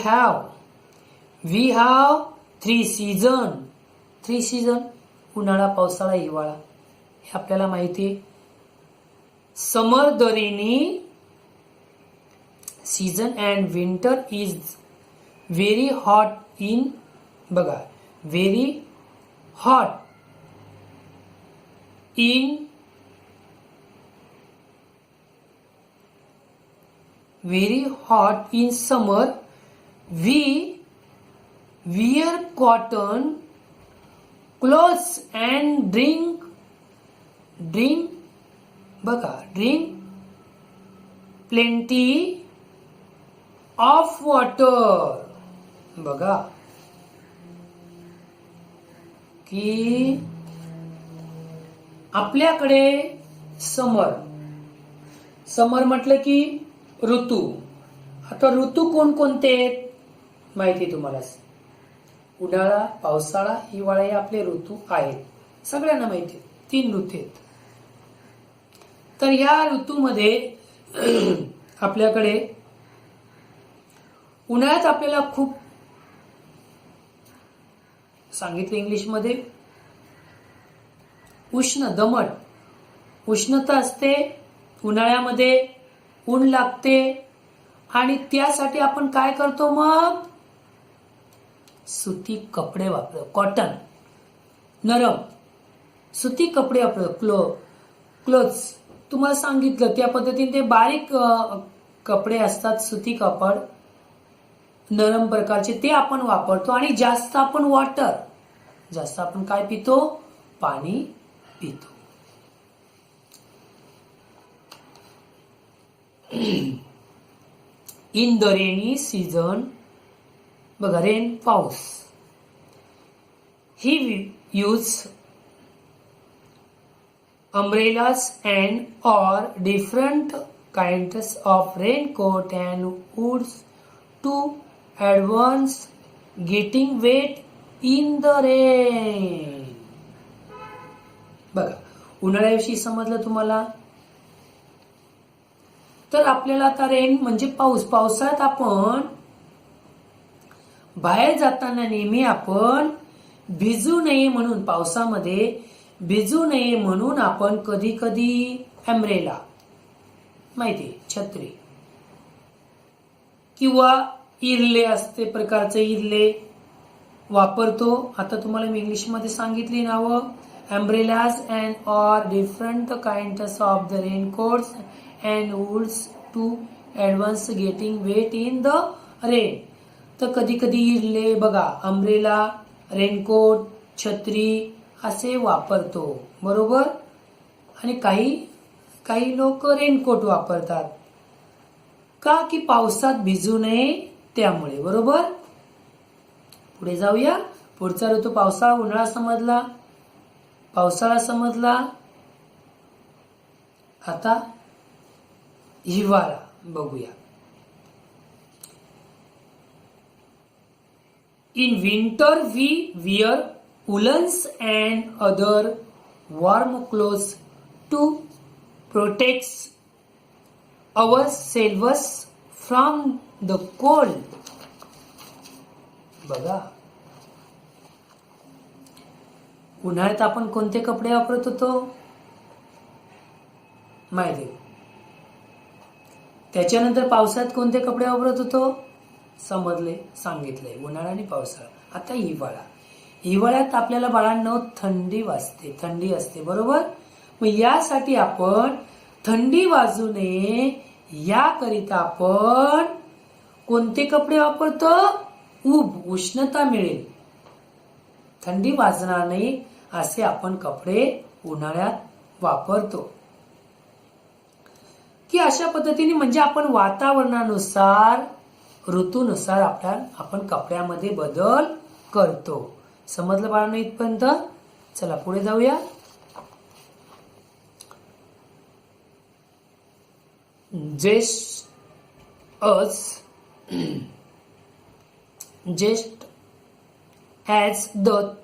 have 3 season. 3 सीझन, उन्हाळा, पावसाळा, हिवाळा, हे आपल्याला माहिती आहे. Summer the rainy season and winter is very hot in. बघा, very hot in summer. We wear cotton clothes and drink plenty of water. बघा की आपल्याकडे समर म्हटलं की ऋतू. आता ऋतू कोणकोणते आहेत माहिती तुम्हाला. उन्हाळा, पावसाळा, हिवाळा हे आपले ऋतू आहेत, सगळ्यांना माहिती आहे. 3 ऋतू आहेत. तर या ऋतूमध्ये आपल्याकडे उन्हाळ्यात आपल्याला खूप सांगितलं इंग्लिशमध्ये दमट उष्णता असते. उन्हाळ्यामध्ये ऊन लागते आणि त्यासाठी आपण काय करतो मग, सुती कपडे वापरतो. कॉटन, नरम सुती कपडे वापरतो. क्लोथ्स तुम्हाला सांगितलं त्या पद्धतीने ते बारीक कपडे असतात, सुती कापड, नरम प्रकारचे, ते आपण वापरतो. आणि जास्त आपण काय पितो, पाणी पितो. इन द रेनी सीझन, बघा, रेन, पाऊस. ही use umbrellas and or different kinds of raincoat and hoods to advance getting wet in the rain. बघा, उन्हाळ्याविषयी समजलं तुम्हाला. तर आपल्याला आता रेन म्हणजे पाऊस. पावसाळ्यात आपण बाहेर जाताना नेहमी आपण भिजू नये म्हणून, पावसामध्ये भिजू नये म्हणून आपण कधी कधी अम्ब्रेला, माहिती, छत्री किंवा इरले असते प्रकारचे इरले वापरतो. आता तुम्हाला मी इंग्लिशमध्ये सांगितली नावं. umbrellas and or different kinds of the raincoats and hoods to advance getting wet in the rain. तर कधी कधी इरले, बघा, अम्ब्रेला, रेनकोट, छत्री असे वापरतो, बरोबर. आणि काही लोक रेनकोट वापरतात का, की पावसात भिजू नये त्यामुळे, बरोबर. पुढे जाऊया. पुढचा ऋतू पावसाळा, उन्हाळा समजला, पावसाळा समजला. आता हिवाळा बघूया. In winter we wear woolens and other warm clothes to protect ourselves from the cold. बघा, उन्हाळ्यात आपण कोणते कपडे वापरत होतो माहिती. त्याच्यानंतर पावसाळ्यात कोणते कपडे वापरत होतो समजले, सांगितले. उन्हाळा आणि पावसाळा. आता हिवाळा. हिवाळ्यात आपल्याला बाळांनो थंडी वाजते, थंडी असते, बरोबर. मग यासाठी आपण थंडी वाजू नये याकरिता आपण कोणते कपडे वापरतो, उष्णता मिळेल, थंडी वाजणार नाही असे आपण कपडे उन्हाळ्यात वापरतो. की अशा पद्धतीने म्हणजे आपण वातावरणानुसार, ऋतूनुसार आपण कपड्यामध्ये बदल करतो. समजलं बाळांनो इथपर्यंत. चला पुढे जाऊया. just as the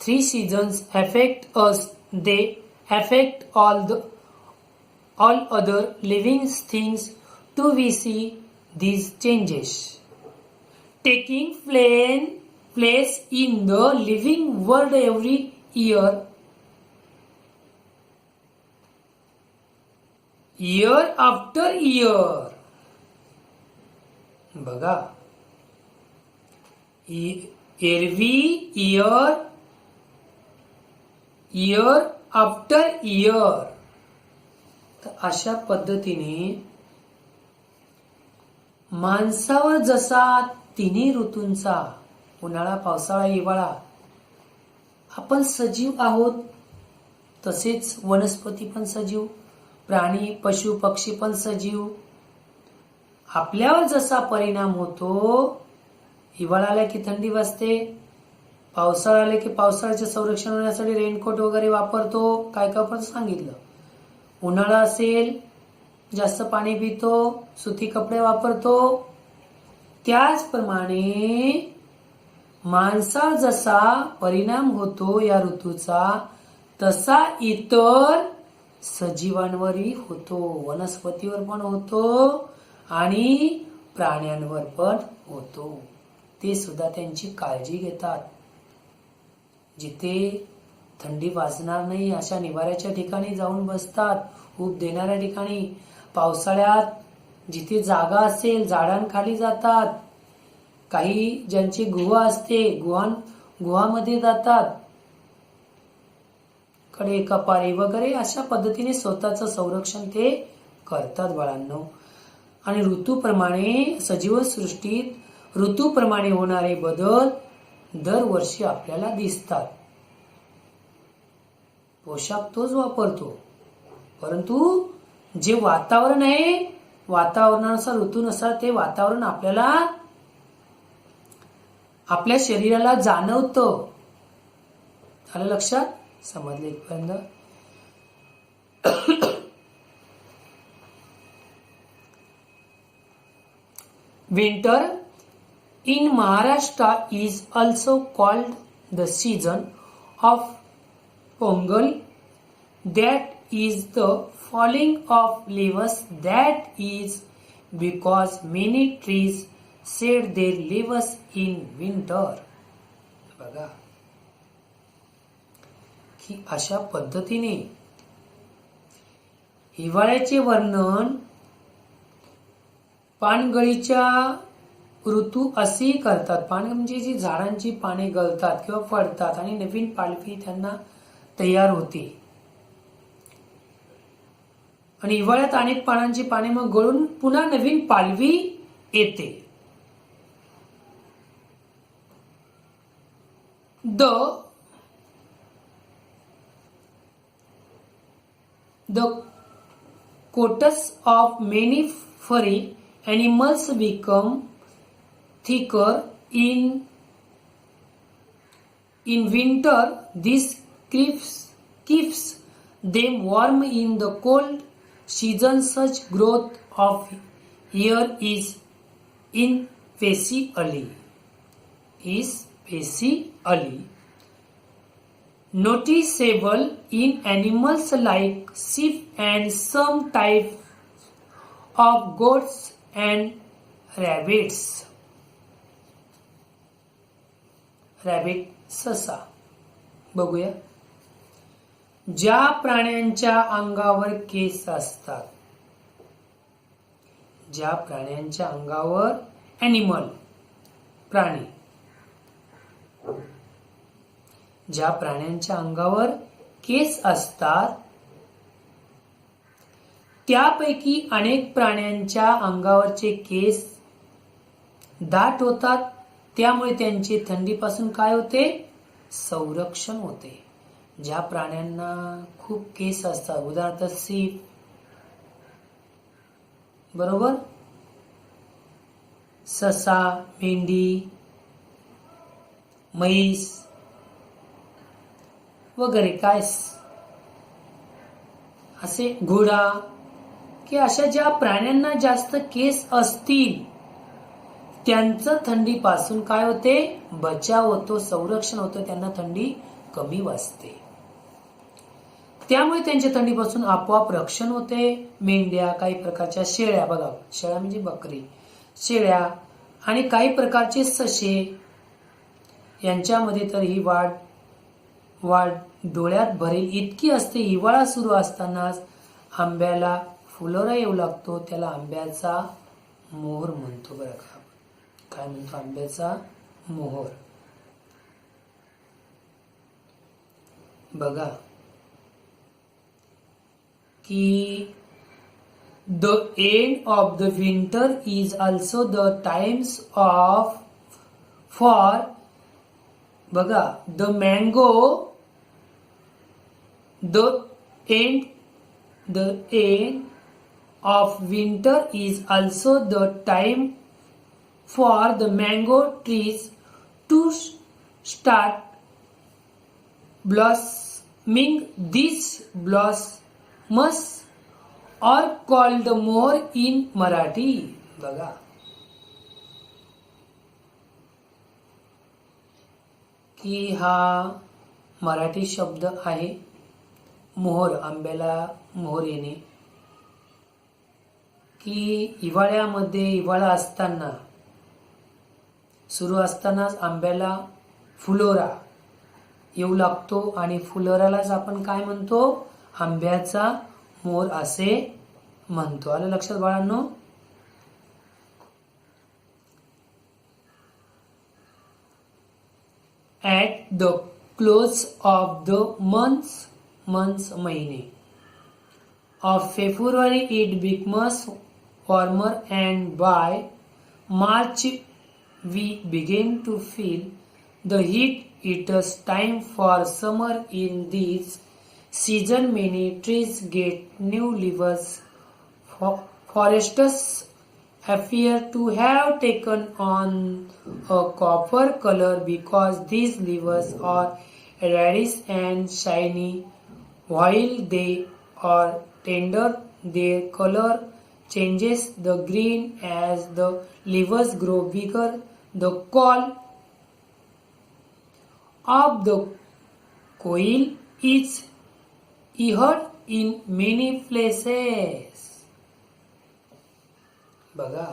Three seasons affect us, they affect all other living things too. We see these changes taking place in the living world every year after year. बघा, एरवी year after year. तर अशा पद्धतीने माणसावर जसा तिन्ही ऋतूंचा, उन्हाळा, पावसाळा, हिवाळा, आपण सजीव आहोत, तसेच वनस्पती पण सजीव, प्राणी, पशु, पक्षी पण सजीव. आपल्यावर जसा परिणाम होतो, हिवाळा आला की थंडी वाजते, पावसाळा आले की पावसाळ्याचे संरक्षण होण्यासाठी रेनकोट वगैरे वापरतो, काय पण सांगितलं. उन्हाळा असेल, जास्त पाणी पितो, सुती कपडे वापरतो. त्याचप्रमाणे माणसावर जसा परिणाम होतो या ऋतूचा, तसा इतर सजीवांवरही होतो, वनस्पतीवर पण होतो आणि प्राण्यांवर पण होतो. ते सुद्धा त्यांची काळजी घेतात. जिथे थंडी वाजणार नाही अशा निवाऱ्याच्या ठिकाणी जाऊन बसतात, ऊब देणाऱ्या ठिकाणी. पावसाळ्यात जिथे जागा असेल झाडांखाली जातात. काही ज्यांची गुहा असते गुहामध्ये जातात. कडे, कपारी वगैरे अशा पद्धतीने स्वतःचं संरक्षण ते करतात बाळांनो. आणि ऋतूप्रमाणे सजीव सृष्टीत ऋतूप्रमाणे होणारे बदल दरवर्षी आपल्याला दिसतात. पोशाख तोच वापरतो, परंतु जे वातावरण आहे, वातावरणानुसार, ऋतूनुसार ते वातावरण आपल्याला, आपल्या शरीराला जाणवतं. आलं लक्षात? समजले इथपर्यंत? Winter in Maharashtra is also called the season of Pongal. That is the falling of leaves. That is because many trees shed their leaves in winter. बघा की अशा पद्धतीने हिवाळ्याचे वर्णन पानगळीच्या ऋतू असेही करतात. पान म्हणजे जी झाडांची पाने गळतात किंवा पडतात आणि नवीन पालवी त्यांना तयार होते. आणि हिवाळ्यात अनेक पानांची पाने मग गळून पुन्हा नवीन पालवी येते. The coats of many furry animals become thicker in winter. This keeps them warm in the cold season. Such growth of hair is especially noticeable in animals like sheep and some types of goats and rabbits. Rabbit, ससा. बघूया. ज्या प्राण्यांच्या अंगावर केस असतात, ज्या प्राण्यांच्या अंगावर, animal, प्राणी, ज्या प्राण्यांच्या अंगावर केस असतात त्यापैकी अनेक प्राण्यांच्या अंगावरचे केस दाट होतात. त्यामुळे त्यांचे थंडीपासून काय होते? संरक्षण होते. ज्या प्राण्यांना खूप केस असतात, उदाहरणार्थ सीप, बरोबर, ससा, मेंढी, म्हैस वगैरे, काय असे, घोडा, की अशा ज्या प्राण्यांना जास्त केस असतील त्यांचं थंडीपासून काय होते? बचाव होतो, संरक्षण होतं, त्यांना थंडी कमी वाजते. त्यामुळे त्यांच्या थंडीपासून आपोआप रक्षण होते. मेंढ्या, काही प्रकारच्या शेळ्या, बघा शेळ्या म्हणजे बकरी, शेळ्या आणि काही प्रकारचे ससे यांच्यामध्ये तर ही वाढ डोळ्यात भरेल इतकी असते. हिवाळा सुरू असतानाच आंब्याला फुलोरा येऊ लागतो. त्याला आंब्याचा मोहर म्हणतो. बरं का, काय म्हणतो? आंब्याचा मोहर. बघा की the end of the winter is also the times of for, बघा, the mango, the end of winter is also the time for the mango trees to start blossoming. These blossoms are called more in Marathi. बघा की हा मराठी शब्द आहे. मोहर, आंब्याला मोहर येणे. की हिवाळ्यामध्ये, हिवाळा असताना, सुरू असतानाच आंब्याला फुलोरा येऊ लागतो आणि फुलोरालाच आपण काय म्हणतो? आंब्याचा मोर असे म्हणतो. आलं लक्षात बाळांनो? At the close of the months महिने of February it becomes warmer, and by March we begin to feel the heat. It is time for summer. In this season many trees get new leaves. Forests appear to have taken on a copper color because these leaves are reddish and shiny. While they are tender, their color changes the green as the leaves grow bigger. The call of the quail is heard in many places. बघा,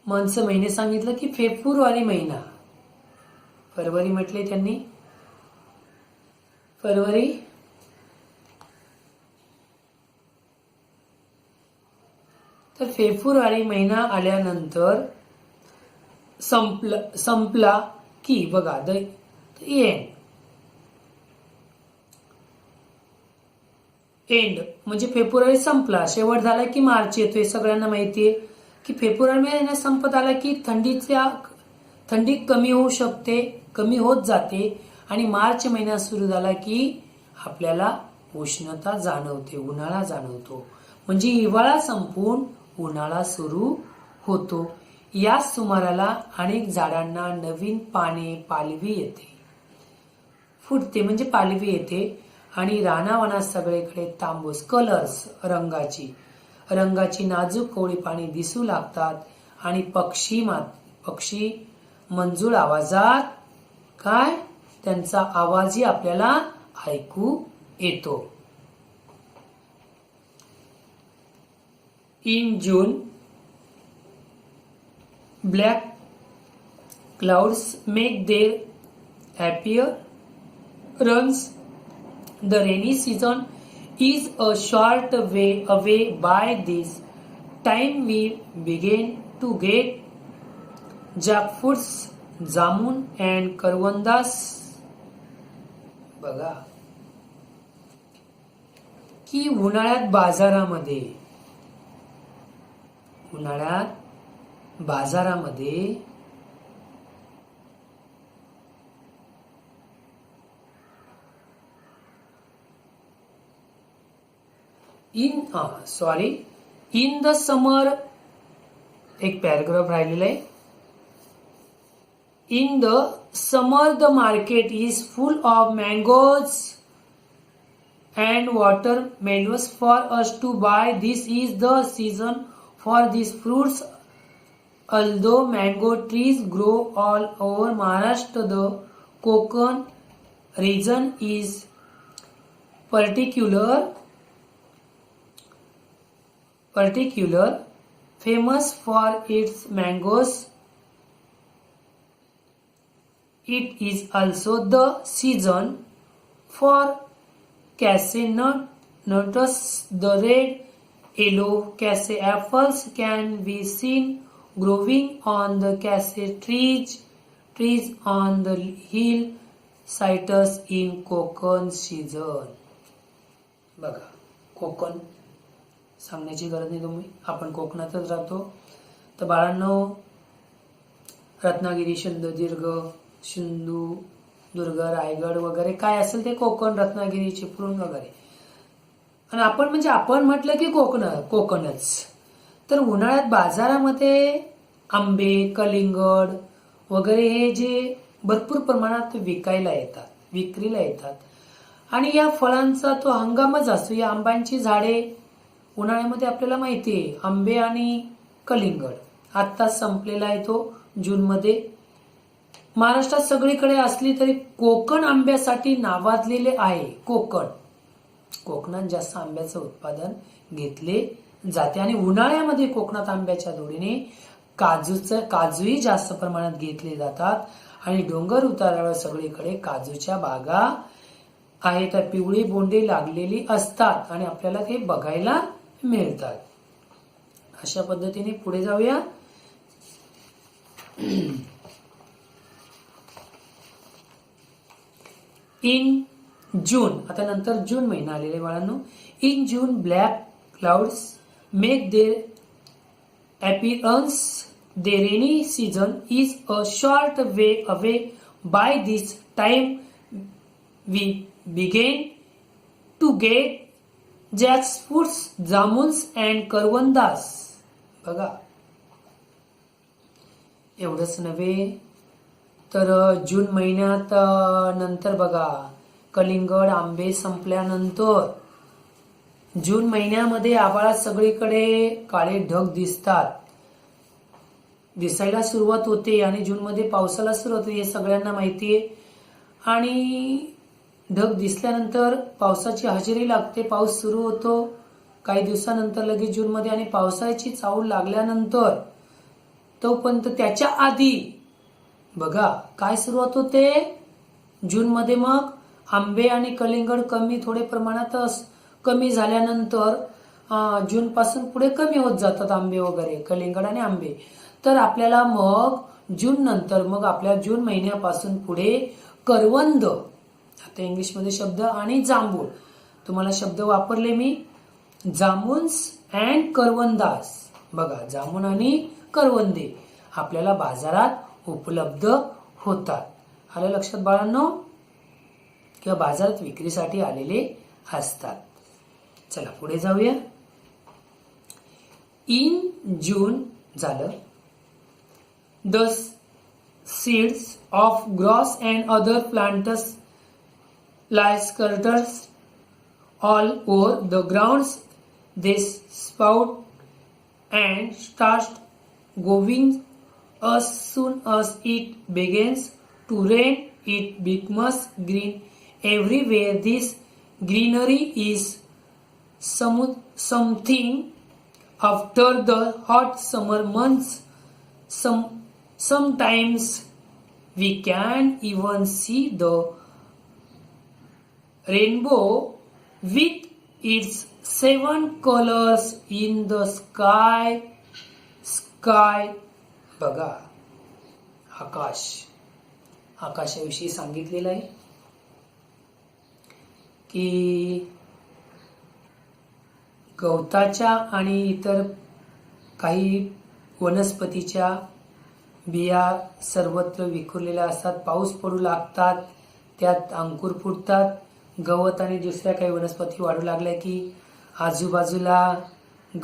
month महिने सांगितलं की February महिना, February म्हटले त्यांनी, February, तर February महिना आल्यानंतर संपला की बघा द एंड म्हणजे फेब्रुवारी संपला, शेवट झाला की मार्च येतोय. सगळ्यांना माहितीये की फेब्रुवारी महिना संपत आला की थंडी कमी होऊ शकते, कमी होत जाते आणि मार्च महिना सुरू झाला की आपल्याला उष्णता जाणवते, उन्हाळा जाणवतो. म्हणजे हिवाळा संपून उन्हाळा सुरू होतो. या सुमाराला अनेक झाडांना नवीन पाने, पालवी येते, फुटते म्हणजे पालवी येते आणि रानावनात सगळीकडे तांबूस कलर्स, रंगाची नाजूक कोवळी पाने दिसू लागतात आणि पक्षी मंजूळ आवाजात काय त्यांचा आवाजही आपल्याला ऐकू येतो. In June, black clouds make their appearance. The rainy season is a short way away. By this time we begin to get jackfruits, jamun and करवंदास. बघा की उन्हाळ्यात बाजारामध्ये इन द समर, एक पॅराग्राफ राहिलेला आहे. In the summer the market is full of mangoes and watermelons for us to buy. This is the season for these fruits. Although mango trees grow all over Maharashtra, the Konkan region is particular famous for its mangoes. It is also the season for cashew nuts. The red yellow cashew apples can be seen growing on the cashew trees on the hill sites in Konkan season. बघा, कोकण सांगण्याची गरज नाही तुम्ही, आपण कोकणातच राहतो. तर बाळांनो, रत्नागिरी, सिंधुदुर्ग, रायगड वगैरे काय असेल ते कोकण, रत्नागिरी, चिपळूण वगैरे. आणि आपण म्हटलं की कोकणच. तर उन्हाळ्यात बाजारामध्ये आंबे, कलिंगड वगैरे हे जे भरपूर प्रमाणात विक्रीला येतात. आणि या फळांचा तो हंगामच असतो. या आंब्यांची झाडे उन्हाळ्यामध्ये आपल्याला माहिती आहे, आंबे आणि कलिंगड आत्ताच संपलेला आहे तो जूनमध्ये. महाराष्ट्रात सगळीकडे असली तरी कोकण आंब्यासाठी नावाजलेले आहे. कोकणात जास्त आंब्याचं उत्पादन घेतले जाते. आणि उन्हाळ्यामध्ये कोकणात आंब्याच्या जोडीने काजूही जास्त प्रमाणात घेतले जातात. आणि डोंगर उतारावर सगळीकडे काजूच्या बागा आहेत. तर पिवळी बोंडे लागलेली असतात आणि आपल्याला ते बघायला मिळतात. अशा पद्धतीने पुढे जाऊया. इन जून, आता नंतर जून महिना आलेले बाळांनो. In June black clouds make their appearance. The rainy season is a short way away. By this time we begin to get jackfruits, jamuns and करवंदास. बघा, एवढंच नव्हे तर जून महिन्यात नंतर बघा, कलिंगड, आंबे संपल्यानंतर जून महिन्यामध्ये आभाळात सगळीकडे काळे ढग दिसायला सुरुवात होते. आणि जून मध्ये पावसाला सुरुवात होते, हे सगळ्यांना माहिती आहे. आणि ढग दिसल्यानंतर पावसाची हजेरी लागते, पाऊस सुरू होतो काही दिवसानंतर लगेच जून मध्ये. आणि पावसाची चाहूल लागल्यानंतर तोपर्यंत त्याच्या आधी बघा काय सुरुवात होते जून मध्ये. मग आंबे आणि कलिंगड थोडे प्रमाणात कमी झाल्यानंतर जून पासून पुढे कमी होत जातात आंबे वगैरे, कलिंगड आणि आंबे. तर आपल्याला मग जून नंतर मग आपल्या जून महिन्यापासून पुढे करवंद, आता इंग्लिशमध्ये शब्द, आणि जांभूळ, तुम्हाला शब्द वापरले मी, जामुन्स अँड करवंदास. बघा, जामुन आणि करवंदे आपल्याला बाजारात उपलब्ध होतात. आलं लक्षात बाळांनो? किंवा बाजारात विक्रीसाठी आलेले असतात. चला पुढे जाऊया. इन जून झालं. The seeds of grass and other plants lie scattered all over the grounds. They sprout and start growing. As soon as it begins to rain, it becomes green everywhere. This greenery is something after the hot summer months. Sometimes we can even see the rainbow with its 7 colors in the sky. बघा, आकाशाविषयी सांगितलेलं आहे की गवताच्या आणि इतर काही वनस्पतीच्या बिया सर्वत्र विखुरलेल्या असतात. पाऊस पडू लागतात, त्यात अंकुर फुटतात. गवत आणि दुसऱ्या काही वनस्पती वाढू लागल्या की आजूबाजूला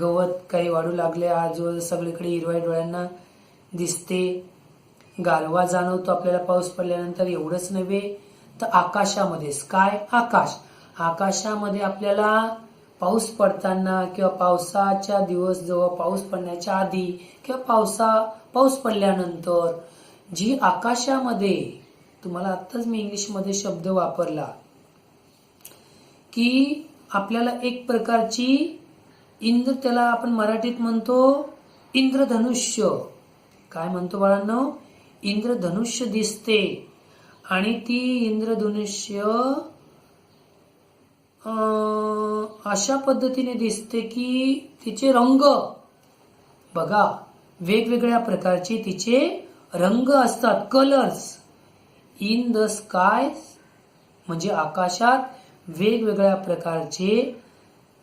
गवत काही वाढू लागले, आजूबाजू सगळीकडे हिरवाई डोळ्यांना दिसते. गारवा जाणवतो आपल्याला पाऊस पडल्यानंतर. एवढंच नव्हे तर आकाशामध्ये, आकाशामध्ये आपल्याला पाऊस पडताना किंवा पावसाच्या दिवस जेव्हा पाऊस पडण्याच्या आधी किंवा पाऊस पडल्यानंतर जी आकाशामध्ये तुम्हाला आत्ताच मी इंग्लिशमध्ये शब्द वापरला की आपल्याला एक प्रकारची त्याला आपण मराठीत म्हणतो इंद्रधनुष्य. काय म्हणतो बाळांनो? इंद्रधनुष्य दिसते. आणि ती इंद्रधनुष्य अशा पद्धतीने दिसते की तिचे रंग बघा, वेगवेगळ्या प्रकारचे तिचे रंग असतात, कलर्स इन द स्काय. म्हणजे आकाशात वेगवेगळ्या प्रकारचे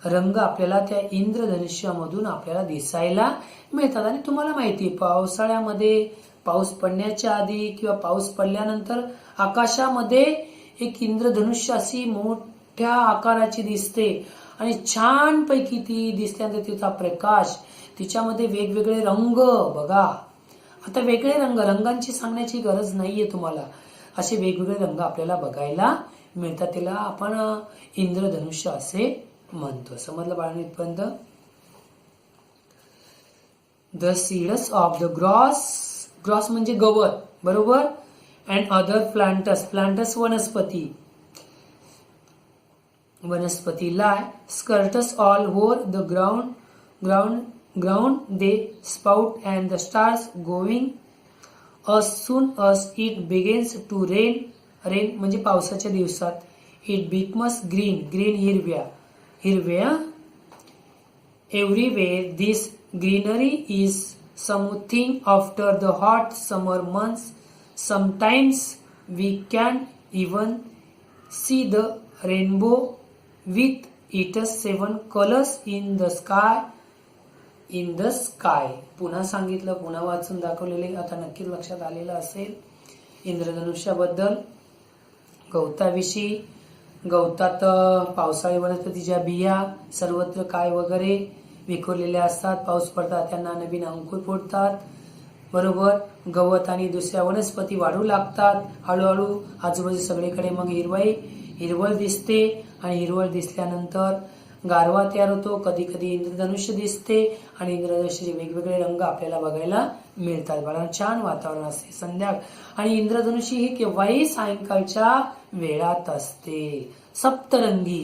रंग आपल्याला त्या इंद्रधनुष्यामधून आपल्याला दिसायला मिळतात. आणि तुम्हाला माहिती आहे, पावसाळ्यामध्ये पाऊस पडण्याच्या आधी किंवा पाऊस पडल्यानंतर आकाशामध्ये एक इंद्रधनुष्य अशी मोठ्या आकाराची दिसते आणि छान पैकी ती दिसल्यानंतर तिचा प्रकाश, तिच्यामध्ये वेगवेगळे रंग बघा. आता वेगळे रंगांची सांगण्याची गरज नाहीये तुम्हाला. असे वेगवेगळे रंग आपल्याला बघायला मिळतात. त्याला आपण इंद्रधनुष्य असे म्हणतो. समजलं बाळांनो इथपर्यंत? The seeds of the grass म्हणजे गवत, बरोबर. अँड अदर प्लांटस वनस्पती lie scattered all over the ground they sprout and the start growing as soon as it begins to rain म्हणजे पावसाच्या दिवसात it becomes green हिरव्या. Everywhere this greenery is smoothing after the hot summer months. Sometimes we can even see the rainbow with its 7 colors in the sky. पुन्हा सांगितलं, पुन्हा वाचून दाखवलेले, आता नक्कीच लक्षात आलेलं असेल इंद्रधनुष्याबद्दल. गवताविषयी, गवतात पावसाळी वनस्पतीच्या बिया सर्वत्र काय वगैरे विखुरलेल्या असतात. पाऊस पडतात त्यांना नवीन अंकुर फुटतात, बरोबर. गवत आणि दुसऱ्या वनस्पती वाढू लागतात हळूहळू. आजूबाजू सगळीकडे मग हिरवळ दिसते आणि हिरवळ दिसल्यानंतर गारवा तयार होतो. कधी कधी इंद्रधनुष्य दिसते आणि इंद्रधनुष्याचे वेगवेगळे रंग आपल्याला बघायला मिळतात. बघा छान वातावरण असते संध्याकाळ. आणि इंद्रधनुष्य ही केव्हाही सायंकाळच्या वेळात असते. सप्तरंगी,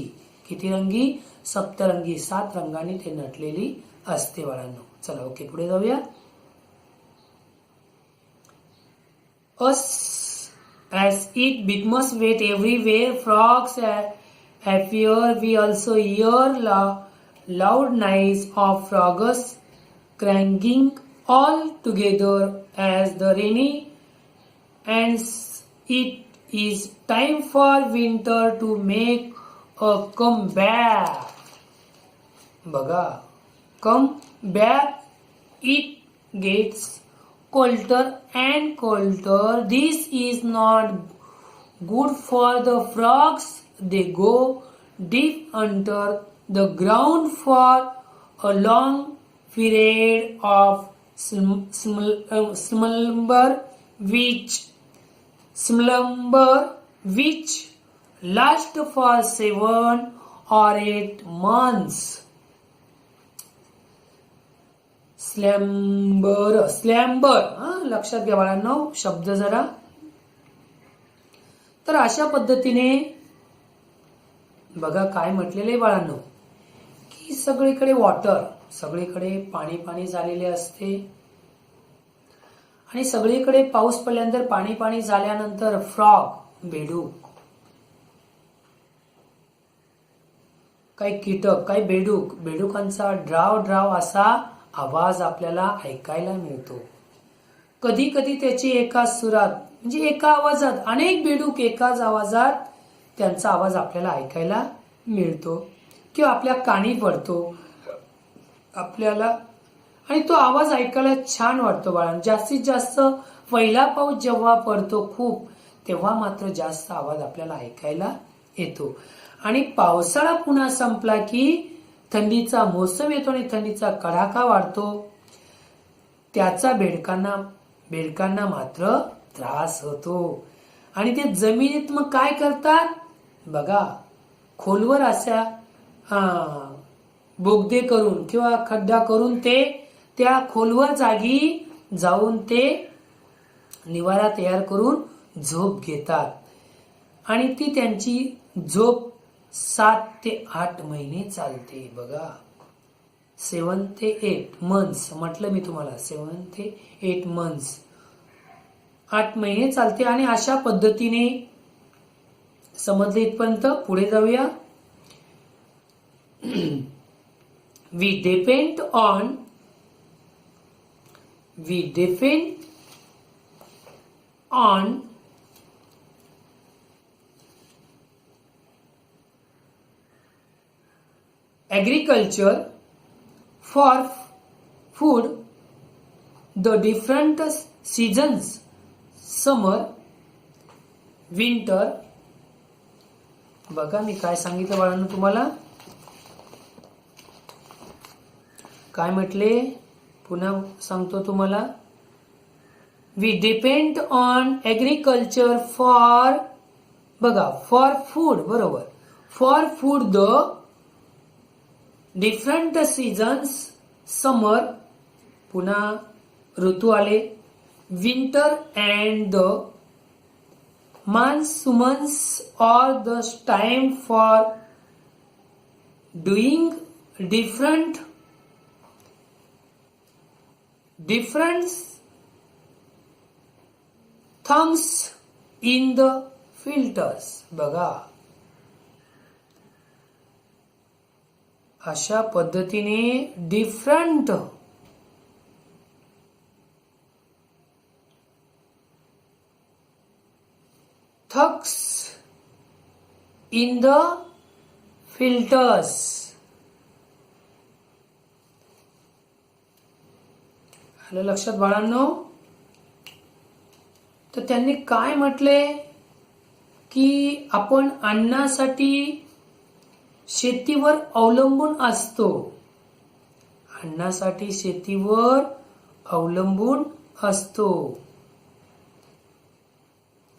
किती रंगी? सप्तरंगी, 7 रंगांनी ते नटलेली असते बाळांनो. चला ओके, पुढे जाऊया. As it becomes wet everywhere, frogs appear. We also hear loud noise of frogs crying all together as the rainy ends. It is time for winter to make a comeback. बघा, come back. It gets colder and colder. This is not good for the frogs. They go deep under the ground for a long period of slumber which last for 7 or 8 months. स्लॅम्बर लक्षात घ्या बाळांनो शब्द जरा. तर अशा पद्धतीने बघा काय म्हटलेले बाळांनो की सगळीकडे वॉटर, सगळीकडे पाणी झालेले असते. आणि सगळीकडे पाऊस पडल्यानंतर पाणी झाल्यानंतर फ्रॉग, बेडूक, काही कीटक, काही बेडुकांचा ड्राव असा आवाज आपल्याला ऐकायला मिळतो. कधी कधी त्याची एकाच सुरात म्हणजे एका आवाजात अनेक बेडूक एकाच आवाजात त्यांचा आवाज आपल्याला ऐकायला मिळतो किंवा आपल्या कानी पडतो आपल्याला. आणि तो आवाज ऐकायला छान वाटतो बाळांनो. जास्तीत जास्त पहिला पाऊस जेव्हा पडतो खूप, तेव्हा मात्र जास्त आवाज आपल्याला ऐकायला येतो. आणि पावसाळा पुन्हा संपला की थंडीचा मोसम येतो आणि थंडीचा कडाका वाढतो. त्याचा बेडकांना मात्र त्रास होतो. आणि ते जमिनीत मग काय करतात बघा, खोलवर अशा बोगदे करून किंवा खड्डा करून ते त्या खोलवर जागी जाऊन ते निवारा तयार करून झोप घेतात आणि ती त्यांची झोप 7 ते 8 महिने चालते. बघा, 7 ते 8 मंथ्स म्हटलं मी तुम्हाला, 7 ते 8 मंथ्स, 8 महिने चालते. आणि अशा पद्धतीने समजले इथपर्यंत. पुढे जाऊया. we depend on agriculture for food. The different seasons, summer, winter. बघा मी काय सांगितलं बाळांनो तुम्हाला, काय म्हटले, पुन्हा सांगतो तुम्हाला. We depend on agriculture for, बघा, फॉर फूड, बरोबर, for food the different seasons, summer, पुन्हा ऋतू आले, winter and the monsoons or the time for doing different things in the filters. बघा, अशा पद्धतीने different thugs in the filters. आलं लक्षात बाळांनो? तर त्यांनी काय म्हटले की आपण अन्नासाठी शेतीवर अवलंबून असतो. अन्नासाठी शेतीवर अवलंबून असतो.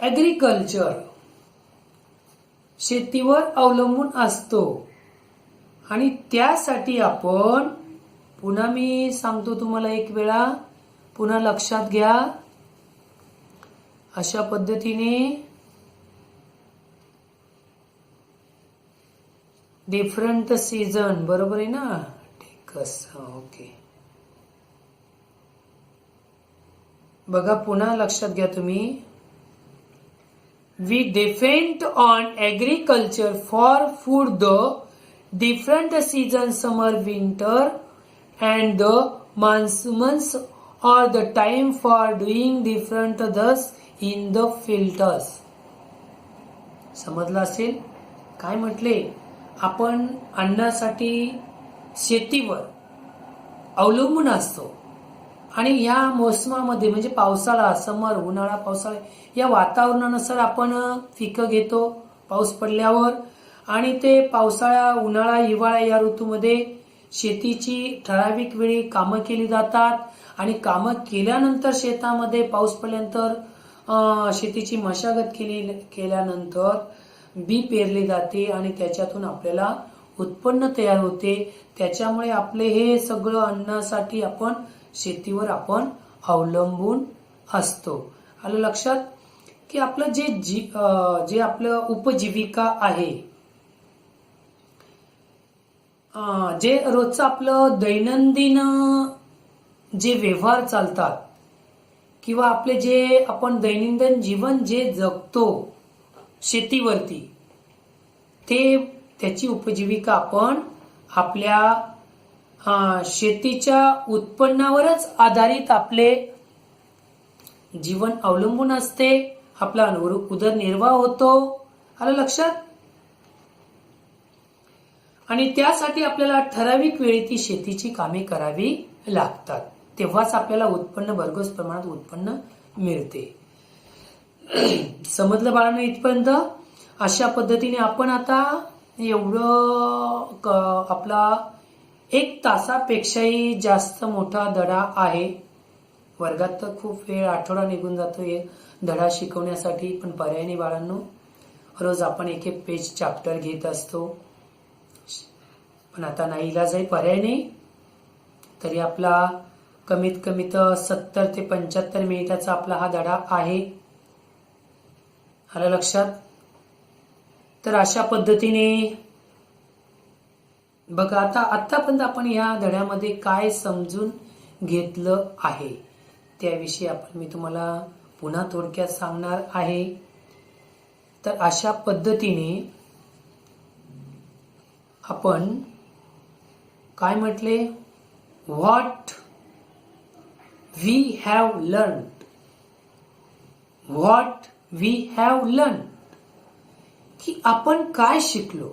ऍग्रिकल्चर शेतीवर अवलंबून असतो आणि त्यासाठी आपण, पुन्हा मी सांगतो तुम्हाला एक वेळा, पुन्हा लक्षात घ्या, अशा पद्धतीने डिफरंट सीझन, बरोबर आहे ना, ठीक आहे, ओके. बघा पुन्हा लक्षात घ्या तुम्ही. We depend on agriculture for food, the different seasons, summer, winter, and the monsoons are the time for doing different thus in the filters. समजलं असेल काय म्हटले? आपण अन्नासाठी शेतीवर अवलंबून असतो आणि ह्या मोसमामध्ये म्हणजे पावसाळा, समर, उन्हाळा, पावसाळा या वातावरणानुसार आपण पिकं घेतो पाऊस पडल्यावर. आणि ते पावसाळा, उन्हाळा, हिवाळा या ऋतूमध्ये शेतीची ठराविक वेळी कामं केली जातात आणि कामं केल्यानंतर शेतामध्ये पाऊस पडल्यानंतर शेतीची मशागत केल्यानंतर बी पेरले जाते आणि त्याच्यातून आपल्याला उत्पन्न तयार होते. त्याच्यामुळे आपले हे सगळं अन्नासाठी आपण शेतीवर आपण अवलंबून असतो. आलं लक्षात की आपलं जे आपलं उपजीविका आहे, जे रोजचं आपलं दैनंदिन जे व्यवहार चालतात किंवा आपले जे आपण दैनंदिन जीवन जे जगतो शेतीवरती, ते त्याची उपजीविका आपण आपल्या शेतीच्या उत्पन्नावरच आधारित आपले जीवन अवलंबून असते. आपला उदरनिर्वाह होतो. आलं लक्षात? आणि त्यासाठी आपल्याला ठराविक वेळी ती शेतीची कामे करावी लागतात. तेव्हाच आपल्याला उत्पन्न, भरघोस प्रमाणात उत्पन्न मिळते. समजलं बाळांनो इथपर्यंत? अशा पद्धतीने आपण आता एवढं आपला 1 तासापेक्षाही जास्त मोठा धडा आहे. वर्गात तर खूप वेळ, आठवडा निघून जातो धडा शिकवण्यासाठी, पण पर्याय नाही बाळांनो. रोज आपण एक पेज चॅप्टर घेत असतो, पण आता नाईलाज आहे, पर्याय नाही. तरी आपला कमीत कमी तर 70 ते 75 मिनिटाचा आपला हा धडा आहे. आलं लक्षात? तर अशा पद्धतीने बघा, आतापर्यंत आपण या धड्यामध्ये काय समजून घेतलं आहे त्याविषयी मी तुम्हाला पुन्हा थोडक्यात सांगणार आहे. तर अशा पद्धतीने आपण काय म्हटले, what we have learned, what we have learn, की आपण काय शिकलो,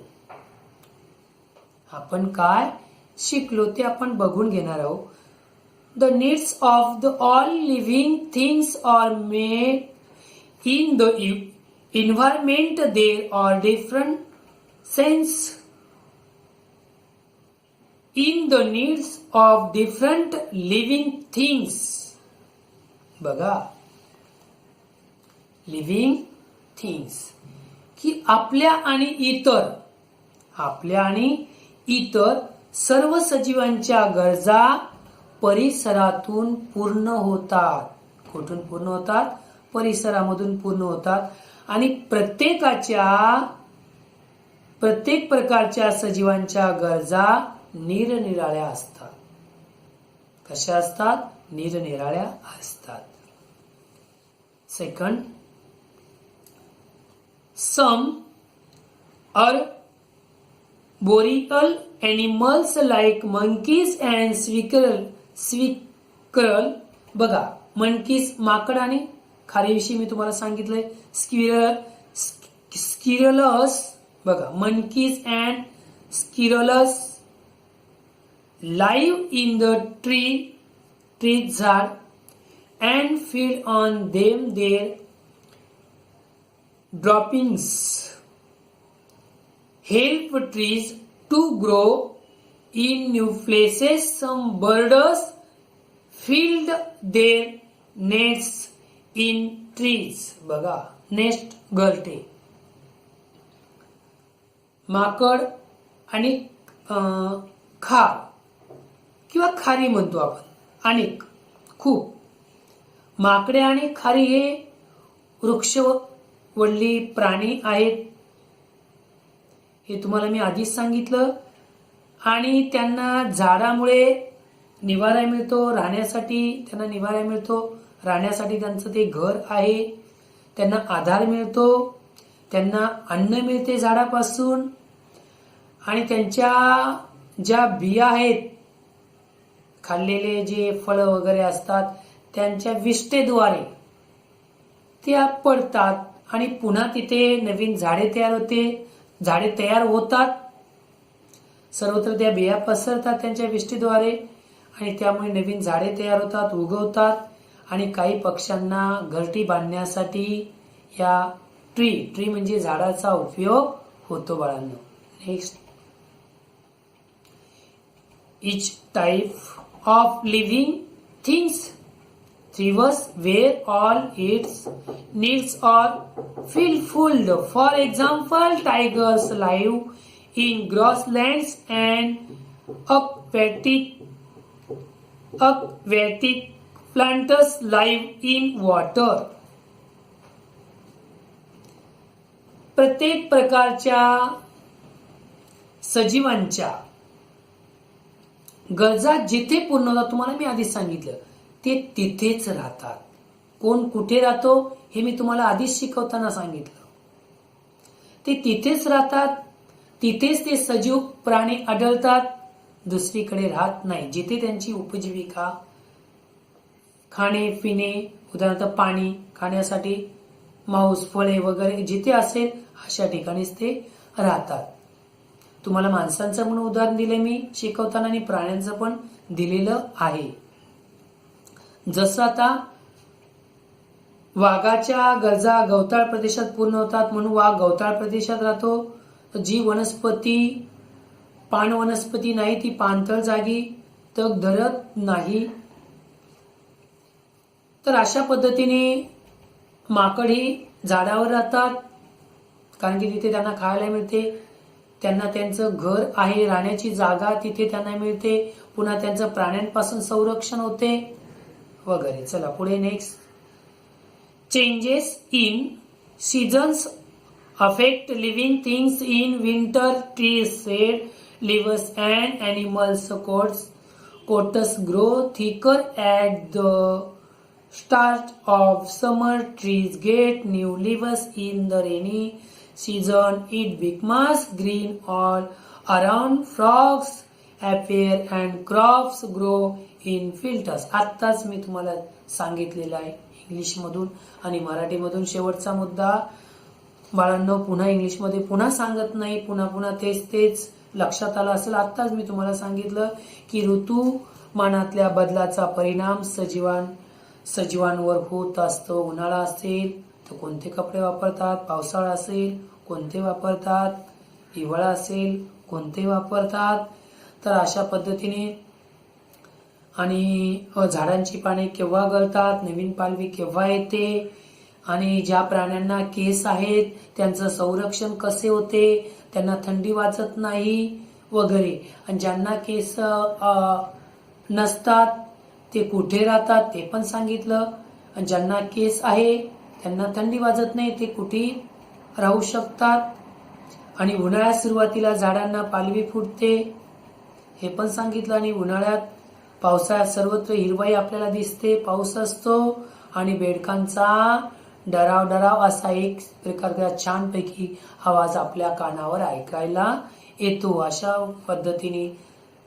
आपण काय शिकलो ते आपण बघून घेणार आहोत. The needs of the all living things are made in the environment. There are different sense in the needs of different living things. बघा, लिव्हिंग थिंग्स की आपल्या आणि इतर सर्व सजीवांच्या गरजा परिसरातून पूर्ण होतात. कुठून पूर्ण होतात? परिसरामधून पूर्ण होतात. आणि प्रत्येक प्रकारच्या सजीवांच्या गरजा निरनिराळ्या असतात. कशा असतात? निरनिराळ्या असतात. Second, some arboreal animals like monkeys and squirrel. बघा, मंकीज माकड आणि खारीविषयी मी तुम्हाला सांगितलंय. स्क्विरल्स बघा, monkeys and squirrels live in the tree झाड and feed on them their droppings help trees to grow in new places. Some birds build their nests in trees. बघा, नेस्ट घरटे. माकड आणि खार किंवा खारी म्हणतो आपण. अनेक खूप माकडे आणि खारी हे वृक्षवल्ली प्राणी आहेत. हे तुम्हाला मी आधीच सांगितलं. आणि त्यांना झाडामुळे निवारा मिळतो, राहण्यासाठी त्यांना निवारा मिळतो. राहण्यासाठी त्यांचं ते घर आहे. त्यांना आधार मिळतो, त्यांना अन्न मिळते झाडापासून. आणि त्यांच्या ज्या बिया आहेत, खाल्लेले जे फळ वगैरे असतात, त्यांच्या विष्ठेद्वारे त्या पडतात आणि पुन्हा तिथे नवीन झाडे तयार होतात. सर्वत्र त्या बिया पसरतात त्यांच्या विष्ठेद्वारे आणि त्यामुळे नवीन झाडे तयार होतात, उगवतात. आणि काही पक्ष्यांना घरटी बांधण्यासाठी या ट्री म्हणजे झाडाचा उपयोग होतो बाळांनो. Next, each type of living things thrives where all its needs are fulfilled. For example, tigers live in grasslands and aquatic plants live in water. प्रत्येक प्रकारच्या सजीवांच्या गरजा जिथे पूर्ण होतात, तुम्हाला मी आधीच सांगितलं, ते तिथेच राहतात. कोण कुठे राहतो हे मी तुम्हाला आधीच शिकवताना सांगितलं. ते तिथेच राहतात, तिथेच ते सजीव प्राणी आढळतात, दुसरीकडे राहत नाही. जिथे त्यांची उपजीविका, खाणे पिणे, उदाहरणार्थ पाणी खाण्यासाठी, मांस फळे वगैरे जिथे असेल अशा ठिकाणीच ते राहतात. तुम्हाला माणसांचं म्हणून उदाहरण दिले मी शिकवताना आणि प्राण्यांचं पण दिलेलं आहे. जसं आता वाघाच्या गरजा गवताळ प्रदेशात पूर्ण होतात म्हणून वाघ गवताळ प्रदेशात राहतो. जी वनस्पती पान वनस्पती नाही ती पाणथळ जागी तग धरत नाही. तर अशा पद्धतीने माकड ही झाडावर राहतात कारण की तिथे त्यांना खायला मिळते. त्यांना त्यांचं घर आहे, राहण्याची जागा तिथे त्यांना मिळते. पुन्हा त्यांचं प्राण्यांपासून संरक्षण होते वगैरे. चला पुढे next, changes in Seasons affect living things in winter. Trees shed leaves and animals' coats grow thicker at the start of summer. Trees get new leaves in the rainy season. It becomes green all around. Frogs appear and crops grow in fields. आत्ताच मी तुम्हाला सांगितलेलं आहे इंग्लिशमधून आणि मराठीमधून शेवटचा मुद्दा. बाळांनो, पुन्हा इंग्लिशमध्ये पुन्हा सांगत नाही, पुन्हा तेच लक्षात आलं असेल. आत्ताच मी तुम्हाला सांगितलं की ऋतुमानातल्या बदलाचा परिणाम सजीवांवर होत असतो. उन्हाळा असेल तर कोणते कपडे वापरतात, पावसाळा असेल कोणते वापरतात, हिवाळा असेल कोणते वापरतात. तर अशा पद्धतीने आणि झाडांची पाने केव्हा गळतात, नवीन पालवी केव्हा येते, आणि ज्या प्राण्यांना केस आहेत त्यांचं संरक्षण कसे होते, त्यांना थंडी वाजत नाही वगैरे, आणि ज्यांना केस नसतात ते कुठे राहतात ते पण सांगितलं, आणि ज्यांना केस आहे त्यांना थंडी वाजत नाही ते कुठे राहू शकतात, आणि उन्हाळ्यात सुरुवातीला झाडांना पालवी फुटते हे पण सांगितलं, आणि उन्हाळ्यात पावसाळ्यात सर्वत्र हिरवाई आपल्याला दिसते, पाऊस असतो, आणि बेडकांचा डराव असा एक प्रकारचा छानपैकी आवाज आपल्या कानावर ऐकायला येतो. अशा पद्धतीने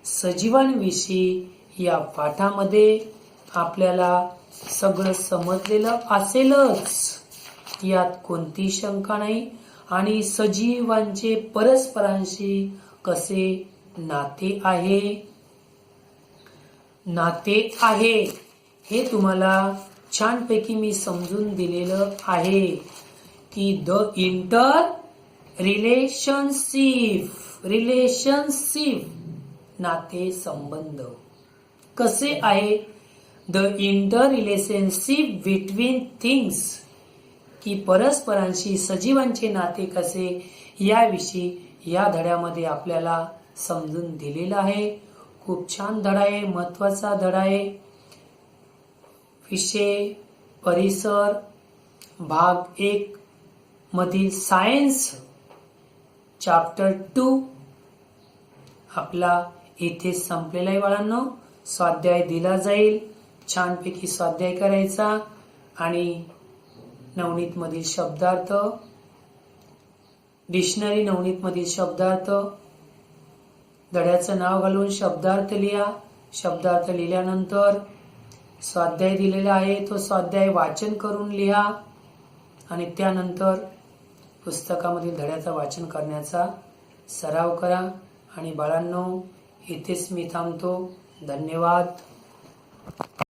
सजीवांविषयी या पाठामध्ये आपल्याला सगळं समजलेलं असेलच, यात कोणती शंका नाही. आणि सजीवांचे परस्परांशी कसे नाते आहे हे तुम्हाला छानपैकी मी समजून दिलेलं आहे की द इंटर रिलेशनशिप नाते संबंध कसे आहे, the inter relationship between things की परस्परांशी सजीवांचे नाते कसे, याविषयी या धड्यामध्ये आपल्याला समजून दिलेलं आहे. खूप छान धडा आहे, महत्वाचा धडा आहे. विषय परिसर भाग 1 मधील सायन्स चॅप्टर 2 आपला इथे संपलेला आहे. बाळांनो, स्वाध्याय दिला जाईल, छानपैकी स्वाध्याय करायचा, आणि नवनीत मधील शब्दार्थ, डिक्शनरी नवनीत मधील शब्दार्थ, धड्याचं नाव घालून शब्दार्थ लिहा. शब्दार्थ लिहिल्यानंतर स्वाध्याय दिलेला आहे तो स्वाध्याय वाचन करून लिहा, आणि त्यानंतर पुस्तकामधील धड्याचं वाचन करण्याचा सराव करा. आणि बाळांनो, इथेच मी थांबतो. धन्यवाद.